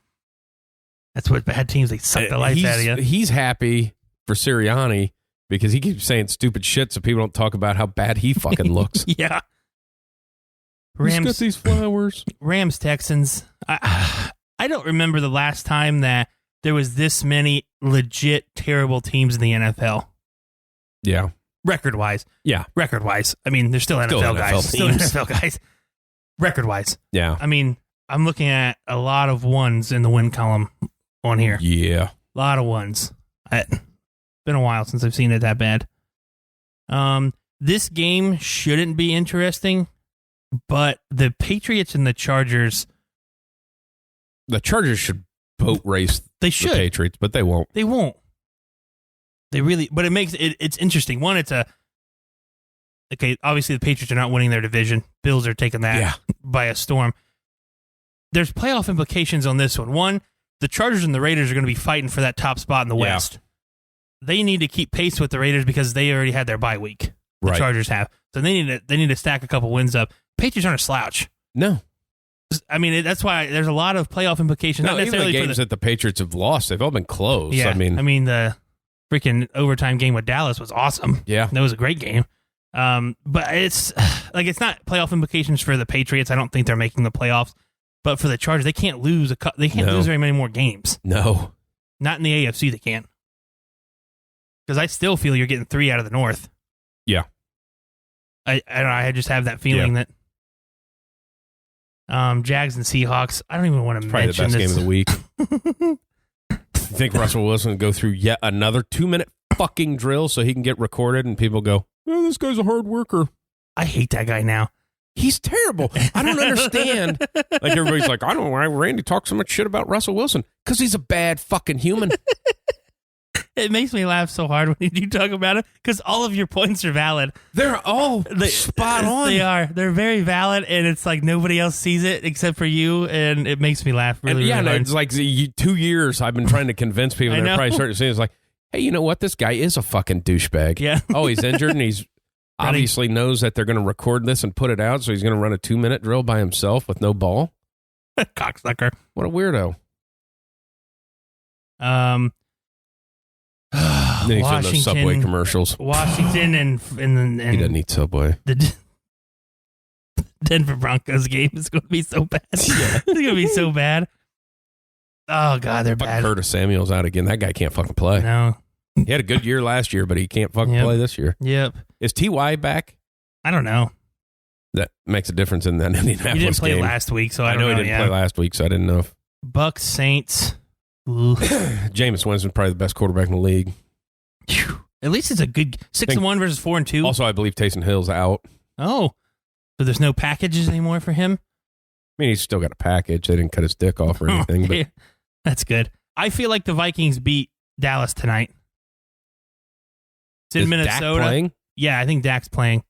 That's what bad teams, they suck the life out of you. He's happy for Sirianni because he keeps saying stupid shit so people don't talk about how bad he fucking looks. Yeah. He's got these flowers. Rams, Texans. I don't remember the last time that there was this many legit terrible teams in the NFL. Yeah. Record-wise. Yeah. Record-wise. I mean, they're still NFL guys. Still NFL guys. Record-wise. Yeah. I mean, I'm looking at a lot of ones in the win column on here. Yeah. A lot of ones. Been a while since I've seen it that bad. This game shouldn't be interesting, but the Patriots and the Chargers... The Chargers should boat race the Patriots, but they won't. They won't. They really... But it makes it's interesting. One, it's okay, obviously the Patriots are not winning their division. Bills are taking that by a storm. There's playoff implications on this one. One, the Chargers and the Raiders are going to be fighting for that top spot in the West. They need to keep pace with the Raiders because they already had their bye week. The Chargers have. So they need to stack a couple wins up. Patriots aren't a slouch. No. I mean, that's why there's a lot of playoff implications. No, not necessarily even the games that the Patriots have lost, they've all been close. Yeah, I mean, the freaking overtime game with Dallas was awesome. Yeah, that was a great game. But it's like it's not playoff implications for the Patriots. I don't think they're making the playoffs. But for the Chargers, they can't lose lose very many more games. No, not in the AFC. They can't. Because I still feel you're getting 3 out of the North. Yeah, I don't know. I just have that feeling that. Jags and Seahawks. I don't even want to mention probably the best this. game of the week. You think Russell Wilson will go through yet another 2-minute fucking drill so he can get recorded and people go, oh, this guy's a hard worker. I hate that guy now. He's terrible. I don't understand. Like everybody's like, I don't know why Randy talks so much shit about Russell Wilson. Because he's a bad fucking human. It makes me laugh so hard when you talk about it because all of your points are valid. They're all spot on. They are. They're very valid, and it's like nobody else sees it except for you, and it makes me laugh really, really hard. It's like 2 years I've been trying to convince people, and they're probably starting to see it's like, hey, you know what? This guy is a fucking douchebag. Yeah. Oh, he's injured, and he's obviously knows that they're going to record this and put it out, so he's going to run a 2-minute drill by himself with no ball. Cocksucker. What a weirdo. Then he's doing those Subway commercials. Washington and he doesn't eat Subway. The Denver Broncos game is going to be so bad. Yeah. It's going to be so bad. Oh, God, they're bad. Curtis Samuel's out again. That guy can't fucking play. No. He had a good year last year, but he can't fucking play this year. Yep. Is T.Y. back? I don't know. That makes a difference in that Indianapolis game. He didn't play last week, so I don't know. I know he didn't play last week, so I didn't know if... Bucks, Saints. Jameis Winston's probably the best quarterback in the league. At least it's a good 6-1 versus 4-2. Also, I believe Taysom Hill's out. Oh, so there's no packages anymore for him? I mean, he's still got a package. They didn't cut his dick off or anything. But that's good. I feel like the Vikings beat Dallas tonight. It's in Minnesota. Dak playing? Yeah, I think Dak's playing.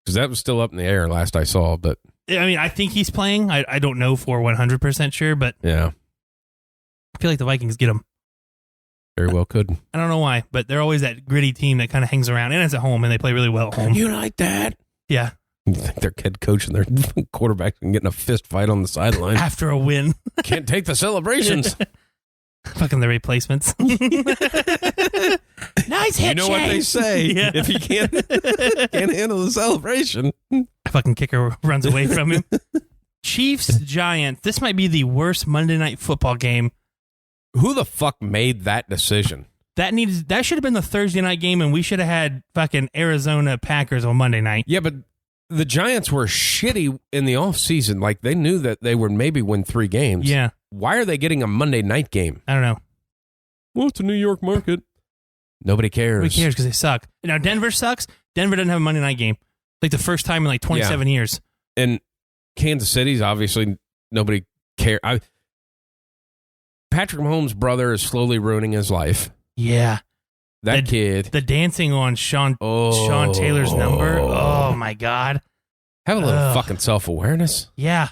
Because that was still up in the air last I saw. But I mean, I think he's playing. I don't know for 100% sure, but yeah, I feel like the Vikings get him. Very well could. I don't know why, but they're always that gritty team that kind of hangs around, and it's at home, and they play really well at home. You like that? Yeah. You think their head coach and their quarterback can get in a fist fight on the sideline after a win? Can't take the celebrations. Fucking the replacements. Nice hit, you know what they say. Yeah. If he can't handle the celebration. Fucking kicker runs away from him. Chiefs, Giants. This might be the worst Monday Night Football game. Who the fuck made that decision? That should have been the Thursday night game, and we should have had fucking Arizona Packers on Monday night. Yeah, but the Giants were shitty in the offseason. Like, they knew that they would maybe win 3 games. Yeah. Why are they getting a Monday night game? I don't know. Well, it's a New York market. Nobody cares. Nobody cares because they suck. Now, Denver sucks. Denver doesn't have a Monday night game. Like the first time in like 27 years. And Kansas City's obviously nobody cares. Patrick Mahomes' brother is slowly ruining his life. Yeah. That kid. The dancing on Sean Taylor's number. Oh, my God. Have a little fucking self-awareness. Yeah.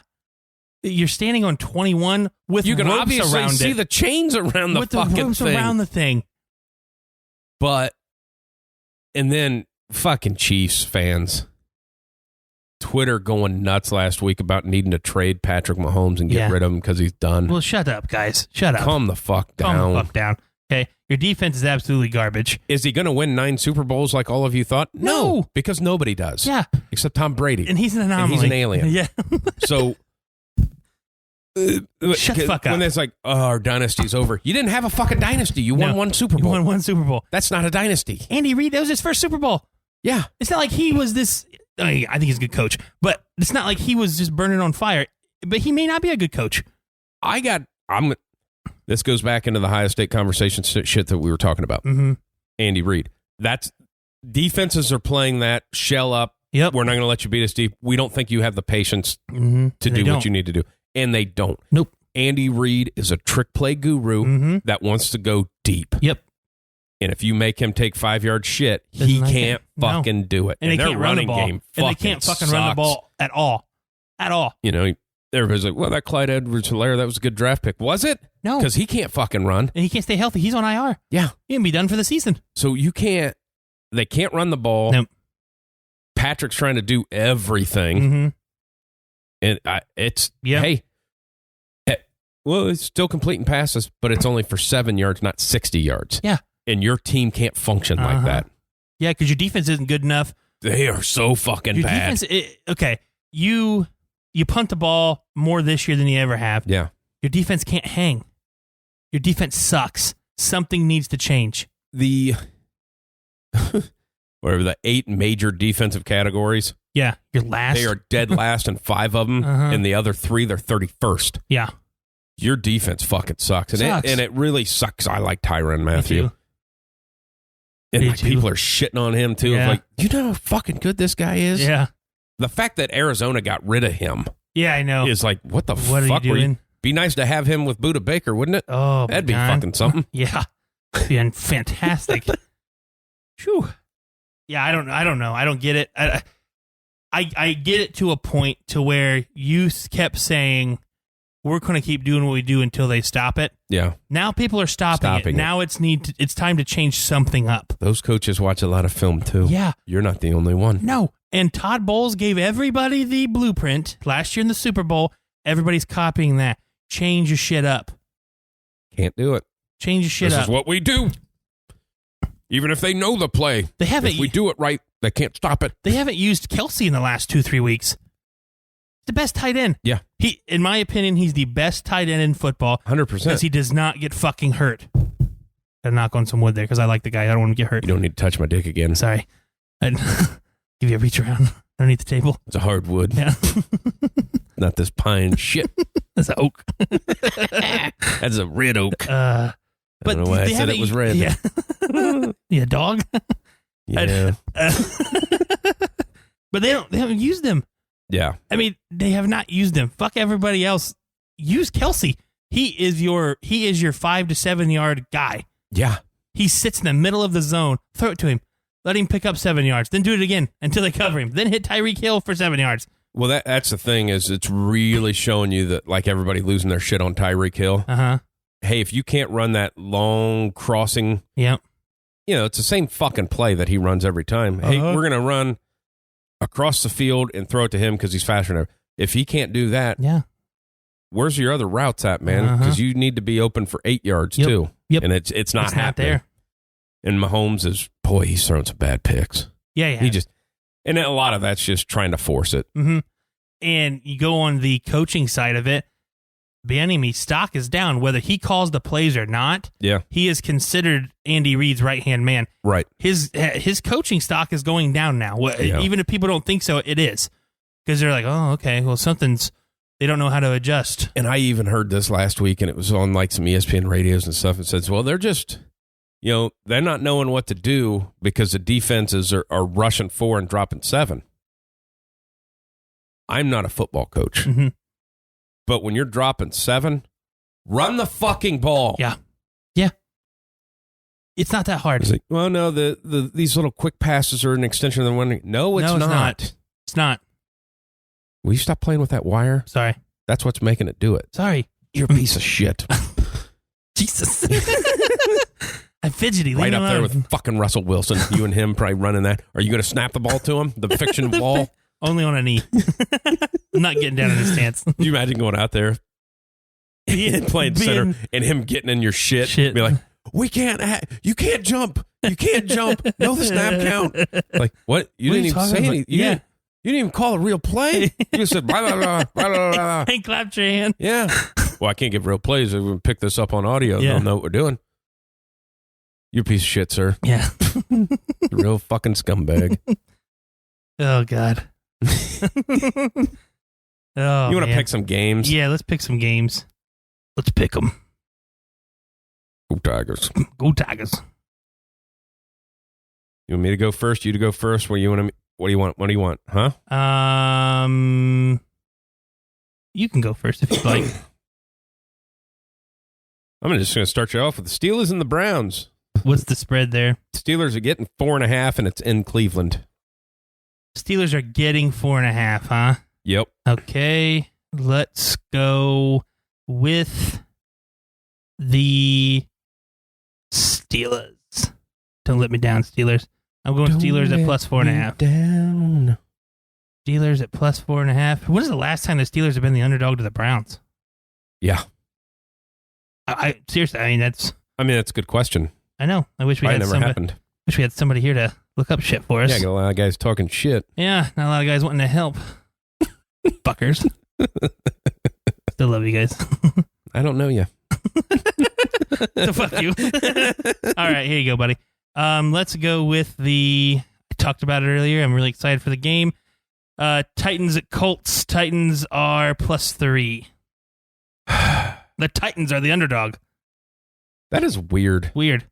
You're standing on 21 with you can ropes obviously around see it. the chains around the with fucking the ropes thing. around the thing. But, and then fucking Chiefs fans. Twitter going nuts last week about needing to trade Patrick Mahomes and get rid of him because he's done. Well, shut up, guys. Shut up. Calm the fuck down. Calm the fuck down. Okay, your defense is absolutely garbage. Is he going to win 9 Super Bowls like all of you thought? No, because nobody does. Yeah. Except Tom Brady. And he's an anomaly. And he's an alien. Yeah. So, shut the fuck up. When it's like, oh, our dynasty's over. You didn't have a fucking dynasty. You won 1 Super Bowl. You won 1 Super Bowl. That's not a dynasty. Andy Reid, that was his first Super Bowl. Yeah. It's not like he was this... I think he's a good coach, but it's not like he was just burning on fire. But he may not be a good coach. This goes back into the Ohio State conversation shit that we were talking about. Mm-hmm. Andy Reid. That's defenses are playing that shell up. Yep. We're not going to let you beat us deep. We don't think you have the patience to do what you need to do. And they don't. Nope. Andy Reid is a trick play guru that wants to go deep. Yep. And if you make him take 5-yard shit, he can't fucking do it. And they their can't run the ball. Game and they can't fucking run the ball at all. At all. You know, everybody's like, well, that Clyde Edwards-Helaire, that was a good draft pick. Was it? No. Because he can't fucking run. And he can't stay healthy. He's on IR. Yeah. He can be done for the season. So they can't run the ball. Nope. Patrick's trying to do everything. Mm-hmm. And hey, Well, it's still completing passes, but it's only for 7 yards, not 60 yards. Yeah. And your team can't function like that. Yeah, because your defense isn't good enough. They are so fucking Your bad. defense, okay, you punt the ball more this year than you ever have. Yeah. Your defense can't hang. Your defense sucks. Something needs to change. The 8 major defensive categories. Yeah, you're last. They are dead last in 5 of them, and the other 3, they're 31st. Yeah. Your defense fucking sucks. And it really sucks. I like Tyrann Mathieu. And like, people are shitting on him, too. Yeah. Like, you know how fucking good this guy is? Yeah. The fact that Arizona got rid of him I know. is like, what the What fuck are you doing? Be nice to have him with Buda Baker, wouldn't it? Oh, that'd be fucking something. Yeah. That'd be fantastic. Whew. Yeah, I don't know. I don't get it. I get it to a point to where you kept saying we're going to keep doing what we do until they stop it. Yeah. Now people are stopping it. Now it's time to change something up. Those coaches watch a lot of film too. Yeah. You're not the only one. No. And Todd Bowles gave everybody the blueprint last year in the Super Bowl. Everybody's copying that. Change your shit up. Can't do it. Change your shit up. This is what we do. Even if they know the play, if we do it right, they can't stop it. They haven't used Kelsey in the last 2-3 weeks. The best tight end. Yeah. In my opinion, he's the best tight end in football. 100%. Because he does not get fucking hurt. Gotta knock on some wood there because I like the guy. I don't want him to get hurt. You don't need to touch my dick again. Sorry. I'd give you a reach around underneath the table. It's a hardwood. Yeah. Not this pine shit. That's an oak. That's a red oak. But I don't know why I said it was red. Yeah. Yeah, dog. Yeah. But they haven't used him. Yeah. I mean, they have not used him. Fuck everybody else. Use Kelsey. He is your 5 to 7 yard guy. Yeah. He sits in the middle of the zone. Throw it to him. Let him pick up 7 yards. Then do it again until they cover him. Then hit Tyreek Hill for 7 yards. Well, that's the thing is it's really showing you that like everybody losing their shit on Tyreek Hill. Hey, if you can't run that long crossing, yep. You know, it's the same fucking play that he runs every time. Hey, we're going to run across the field and throw it to him because he's faster than him. If he can't do that, where's your other routes at, man? Because you need to be open for 8 yards too. Yep. And it's not happening. Not there. And Mahomes he's throwing some bad picks. Yeah. And a lot of that's just trying to force it. Mm-hmm. And you go on the coaching side of it, Bieniemy's stock is down. Whether he calls the plays or not, he is considered Andy Reid's right-hand man. Right. His coaching stock is going down now. Even if people don't think so, it is. Because they're like, oh, okay, well, they don't know how to adjust. And I even heard this last week, and it was on like some ESPN radios and stuff. It says, well, they're just, they're not knowing what to do because the defenses are rushing 4 and dropping 7. I'm not a football coach. Mm-hmm. But when you're dropping 7, run the fucking ball. Yeah. It's not that hard. It's like, well, no, these little quick passes are an extension of the one. No, it's not. It's not. Will you stop playing with that wire? Sorry. That's what's making it do it. Sorry. You're a piece of shit. Jesus. I'm fidgety. Right up there with fucking Russell Wilson. You and him probably running that. Are you going to snap the ball to him? The fiction ball? Only on a knee. I'm not getting down in his stance. Can you imagine going out there and playing center and him getting in your shit? Be like, you can't jump. You can't jump. No, the snap count. Like, what? You didn't even say anything. You didn't even call a real play. You just said, blah, blah, blah, blah, blah, blah. And clapped your hand. Yeah. Well, I can't give real plays. If we pick this up on audio, they'll know what we're doing. You're a piece of shit, sir. Yeah. Real fucking scumbag. Oh, God. You want to pick some games? Yeah, let's pick some games. Let's pick them. Go Tigers. Go Tigers. You want me to go first? You to go first? What do you want? What do you want? Huh? You can go first if you'd like. I'm just going to start you off with the Steelers and the Browns. What's the spread there? Steelers are getting 4.5, and it's in Cleveland. Steelers are getting 4.5, huh? Yep. Okay, let's go with the Steelers. Don't let me down, Steelers. I'm going Steelers at plus 4.5. Down. Steelers at plus 4.5. When is the last time the Steelers have been the underdog to the Browns? Yeah. I seriously, I mean, that's a good question. I know. I wish we Probably had never somebody. happened. Wish we had somebody here to look up shit for us. Yeah, I got a lot of guys talking shit. Yeah, not a lot of guys wanting to help. Fuckers. Still love you guys. I don't know you. So fuck you. All right, here you go, buddy. Let's go with I talked about it earlier. I'm really excited for the game. Titans at Colts. Titans are +3. The Titans are the underdog. That is weird. Weird.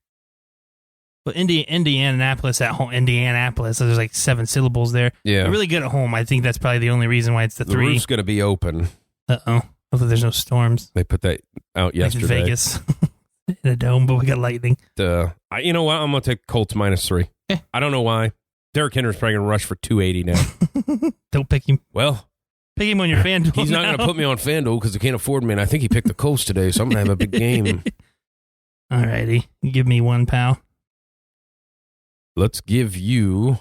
But Indianapolis at home. Indianapolis. So there's like 7 syllables there. Yeah. They're really good at home. I think that's probably the only reason why it's the 3. The roof's going to be open. Uh-oh. Hopefully there's no storms. They put that out yesterday. Like Vegas. In a dome, but we got lightning. You know what? I'm going to take Colts -3. Okay. I don't know why. Derrick Henry's probably going to rush for 280 now. Don't pick him. Well, pick him on your FanDuel. He's not going to put me on FanDuel because he can't afford me, and I think he picked the Colts today, so I'm going to have a big game. All righty. Give me one, pal. Let's give you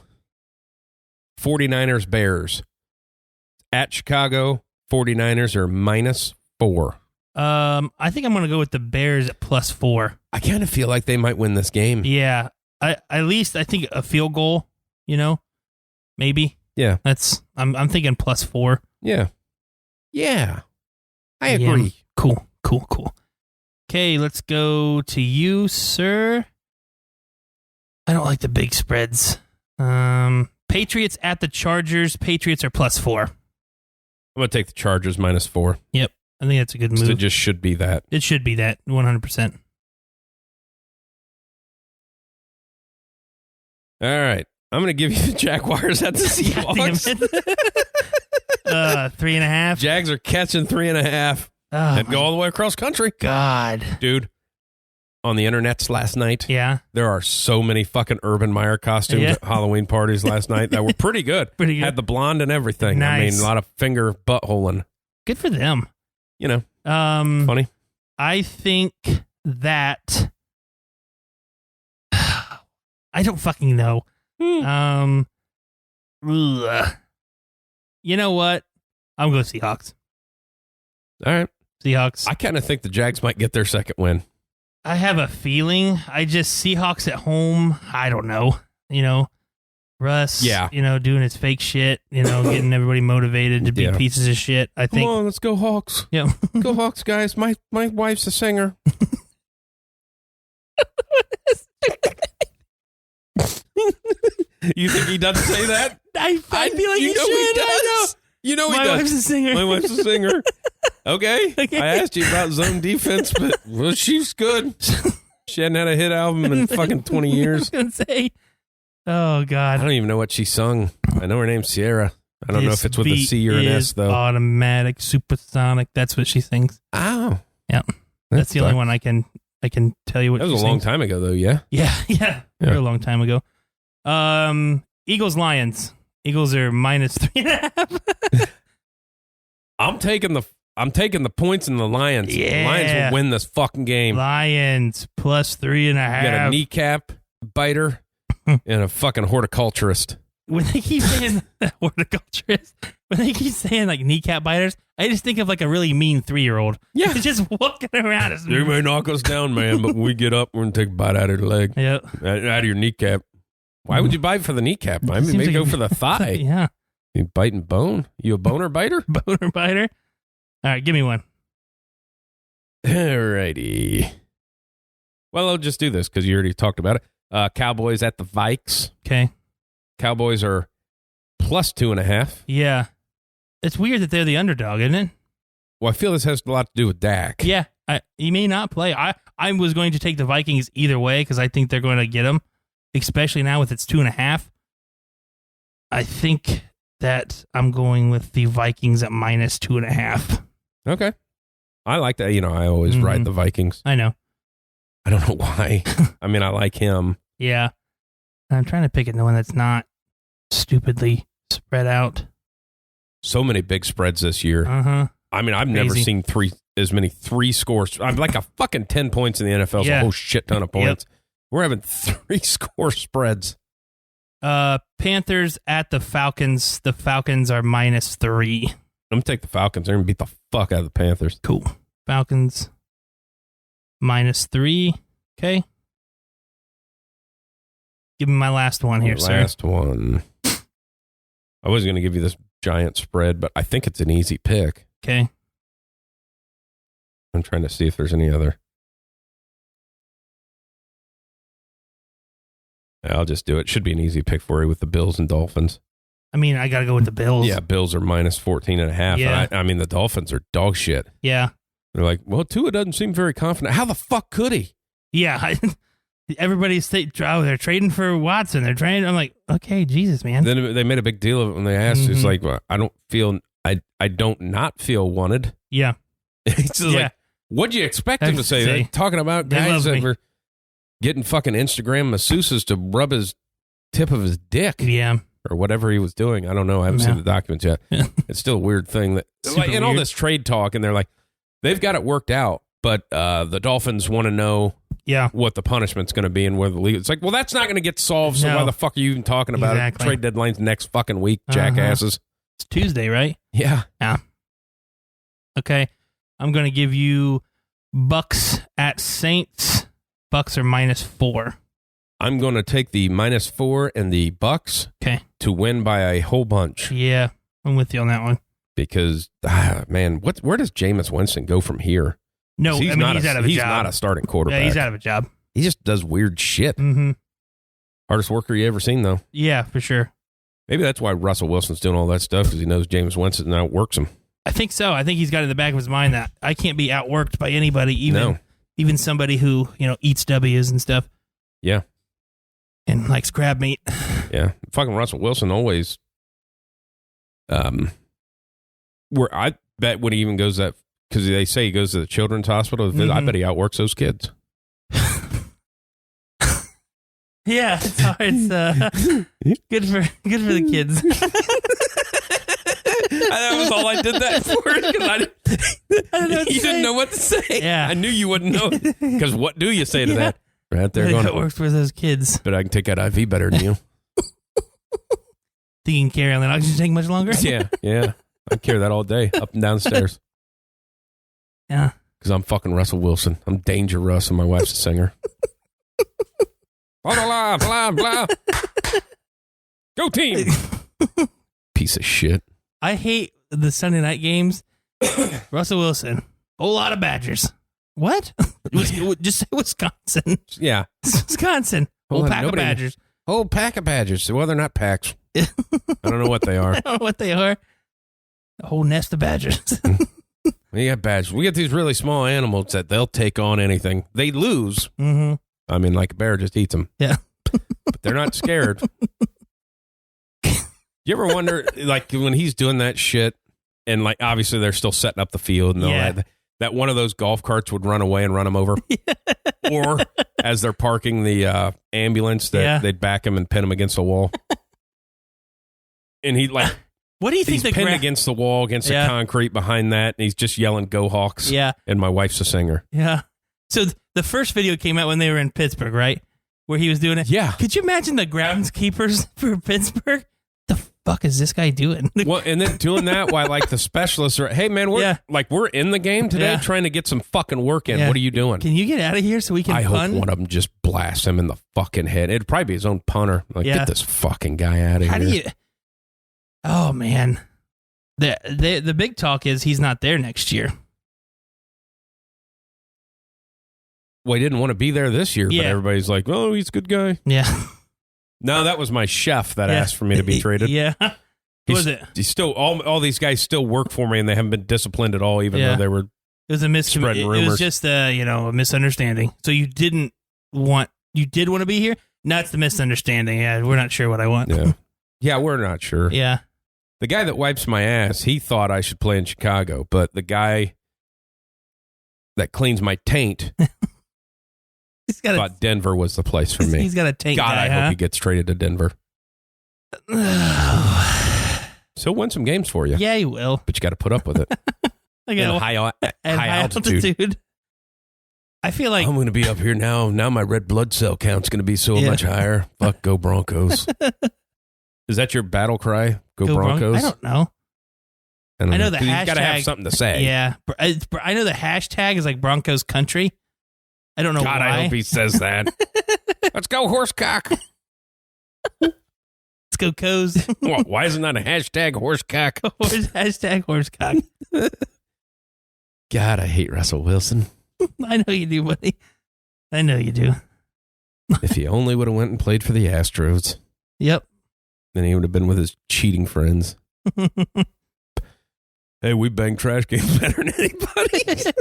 49ers Bears. At Chicago, 49ers are -4. I think I'm going to go with the Bears at +4. I kind of feel like they might win this game. Yeah. At least I think a field goal, maybe. Yeah. I'm thinking +4. Yeah. Yeah. I agree. Yeah. Cool. Okay, let's go to you, sir. I don't like the big spreads. Patriots at the Chargers. Patriots are +4. I'm going to take the Chargers -4. Yep. I think that's a good move. It just should be that. It should be that, 100%. All right. I'm going to give you the Jaguars at the Seahawks. 3.5. Jags are catching 3.5. And go all the way across country. God. Dude, on the internets last night, yeah, there are so many fucking Urban Meyer costumes at Halloween parties last night that were pretty good. Had the blonde and everything. Nice. I mean, a lot of finger buttholing. Good for them. Funny. I think that I don't fucking know. You know what? I'm going to Seahawks. All right. Seahawks. I kind of think the Jags might get their second win. I have a feeling. Seahawks at home. I don't know. Russ. Yeah. Doing his fake shit. Getting everybody motivated to be pieces of shit. I think. Come on, let's go Hawks. Yeah. Go Hawks, guys. My wife's a singer. You think he doesn't say that? I feel like he should. He does. You know he does. My wife's a singer. My wife's a singer. Okay. I asked you about zone defense, but she's good. She hadn't had a hit album in fucking 20 years. I was going to say, oh, God. I don't even know what she sung. I know her name's Sierra. I don't know if it's with a C or an S, though. Automatic, supersonic. That's what she sings. Oh. Yeah. That's the only one I can tell you what she sings. That was a long time ago, though, yeah? Yeah. A long time ago. Eagles, Lions. Eagles are -3.5. I'm taking the points in the Lions. Yeah. The Lions will win this fucking game. Lions +3.5. You got a kneecap biter and a fucking horticulturist. When they keep saying horticulturist, when they keep saying like kneecap biters, I just think of like a really mean 3-year-old. Yeah. Just walking around. They may knock us down, man, but when we get up, we're going to take a bite out of your leg. Yep. Out of your kneecap. Why would you bite for the kneecap? I mean, maybe go for the thigh. Yeah. You biting bone? You a boner biter? Boner biter? All right, give me one. All righty. Well, I'll just do this because you already talked about it. Cowboys at the Vikes. Okay. Cowboys are +2.5. Yeah. It's weird that they're the underdog, isn't it? Well, I feel this has a lot to do with Dak. Yeah. He may not play. I was going to take the Vikings either way because I think they're going to get him, especially now with its 2.5. I think that I'm going with the Vikings at -2.5. Okay. I like that. I always ride the Vikings. I know. I don't know why. I mean, I like him. Yeah. I'm trying to pick the one that's not stupidly spread out. So many big spreads this year. Uh-huh. I mean, I've never seen as many 3 scores. I'm like a fucking 10 points in the NFL. Yeah. A whole shit ton of points. Yep. We're having 3 score spreads. Panthers at the Falcons. The Falcons are -3. I'm going to take the Falcons. They're going to beat the fuck out of the Panthers. Cool. Falcons -3. Okay. Give me my last one here, sir. Last one. I was going to give you this giant spread, but I think it's an easy pick. Okay. I'm trying to see if there's any other. I'll just do it. Should be an easy pick for you with the Bills and Dolphins. I mean, I got to go with the Bills. Yeah, Bills are -14.5. Yeah. I mean, the Dolphins are dog shit. Yeah. They're like, well, Tua doesn't seem very confident. How the fuck could he? Yeah. Everybody's they're trading for Watson. They're trading. I'm like, okay, Jesus, man. Then they made a big deal of it when they asked. It's like, well, I don't not feel wanted. Yeah. It's just like, what'd you expect him to say? They're talking about guys that were getting fucking Instagram masseuses to rub his tip of his dick. Yeah. Or whatever he was doing. I don't know. I haven't seen the documents yet. It's still a weird thing that, like, in all this trade talk, and they're like, they've got it worked out, but the Dolphins want to know what the punishment's going to be and where the league. It's like, well, that's not going to get solved, so why the fuck are you even talking about it? Trade deadline's next fucking week, jackasses. It's Tuesday, right? Yeah. Okay. I'm going to give you Bucks at Saints. Bucks are -4. I'm going to take the -4 and the Bucks to win by a whole bunch. Yeah, I'm with you on that one. Because, man, where does Jameis Winston go from here? No, he's out of a job. He's not a starting quarterback. Yeah, he's out of a job. He just does weird shit. Mm-hmm. Hardest worker you ever seen, though. Yeah, for sure. Maybe that's why Russell Wilson's doing all that stuff, because he knows Jameis Winston outworks him. I think so. I think he's got in the back of his mind that I can't be outworked by anybody, even somebody who eats W's and stuff. Yeah. And likes crab meat. Yeah. Fucking Russell Wilson always, where I bet when he even goes that, because they say he goes to the children's hospital, I bet he outworks those kids. Yeah, it's hard. It's good for the kids. That was all I did that for, because you didn't know what to say. Yeah. I knew you wouldn't know, because what do you say to that? Right there, it works for those kids. But I can take that IV better than you. Think you can carry on that oxygen tank much longer? Yeah. I carry that all day, up and downstairs. Yeah. Because I'm fucking Russell Wilson. I'm Danger Russ, and my wife's a singer. Blah, blah, blah, blah. Go team. Piece of shit. I hate the Sunday night games. Russell Wilson. Whole lot of Badgers. What? Just say Wisconsin. Yeah. It's Wisconsin. Whole pack of Badgers. Whole pack of Badgers. Well, they're not packs. I don't know what they are. I don't know what they are. A whole nest of Badgers. We got Badgers. We got these really small animals that they'll take on anything. They lose. Mm-hmm. I mean, like a bear just eats them. Yeah. But they're not scared. You ever wonder, like, when he's doing that shit, and, like, obviously they're still setting up the field and all that one of those golf carts would run away and run him over? Or as they're parking the ambulance, they'd back him and pin him against the wall. And he, like, what do you think? He's pinned against the wall, against the concrete behind that, and he's just yelling, "Go Hawks!" Yeah. And my wife's a singer. Yeah. So the first video came out when they were in Pittsburgh, right? Where he was doing it. Yeah. Could you imagine the groundskeepers for Pittsburgh? The fuck is this guy doing? Well, and then doing that while, like, the specialists are, hey man, we're in the game today, trying to get some fucking work in. What are you doing? Can you get out of here so we can? I hope one of them just blasts him in the fucking head. It'd probably be his own punter. Like, get this fucking guy out of here. How do you? Oh man, the big talk is he's not there next year. Well, he didn't want to be there this year, but everybody's like, oh, he's a good guy. Yeah. No, that was my chef that asked for me to be traded. Yeah. Who was it? He's still all these guys still work for me, and they haven't been disciplined at all, even though they were. It was a spreading rumors. It was just a misunderstanding. So you did want to be here. No, it's the misunderstanding. Yeah, we're not sure what I want. Yeah, we're not sure. Yeah. The guy that wipes my ass, he thought I should play in Chicago, but the guy that cleans my taint thought Denver was the place for me. He's got a taint guy, I hope he gets traded to Denver. So win some games for you. Yeah, he will. But you got to put up with it. High altitude. I feel like I'm going to be up here now. Now my red blood cell count's going to be so much higher. Fuck, go Broncos. Is that your battle cry? Go Broncos? I don't know. I know the hashtag. You got to have something to say. Yeah. I know the hashtag is like Broncos country. I don't know God, why. I hope he says that. Let's go, horsecock. Let's go, Coes. Well, why isn't that a hashtag horsecock? Hashtag horsecock. God, I hate Russell Wilson. I know you do, buddy. I know you do. If he only would have went and played for the Astros, Yep. then he would have been with his cheating friends. Hey, we bang trash cans better than anybody.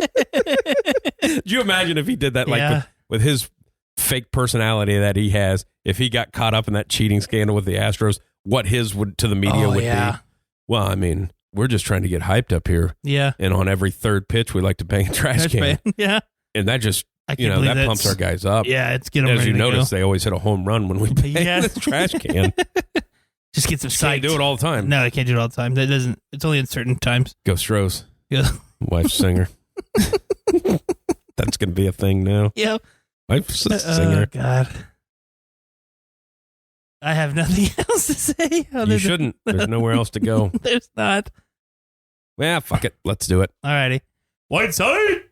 Do you imagine if he did that, like with his fake personality that he has, if he got caught up in that cheating scandal with the Astros, what his would to the media would be? Well, I mean, we're just trying to get hyped up here. Yeah. And on every third pitch, we like to bang a trash can. Yeah. And that just, that pumps our guys up. Yeah, it's getting As you notice, they always hit a home run when we bang this trash can. Just get some psyched. Can't do it all the time. No, I can't do it all the time. That doesn't. It's only in certain times. Go Stros. Yeah. Wife's singer. That's going to be a thing now. Yep. Wife's a singer. Oh, God. I have nothing else to say. You shouldn't. There's nowhere else to go. There's not. Well, fuck it. Let's do it. All righty. Whiteside.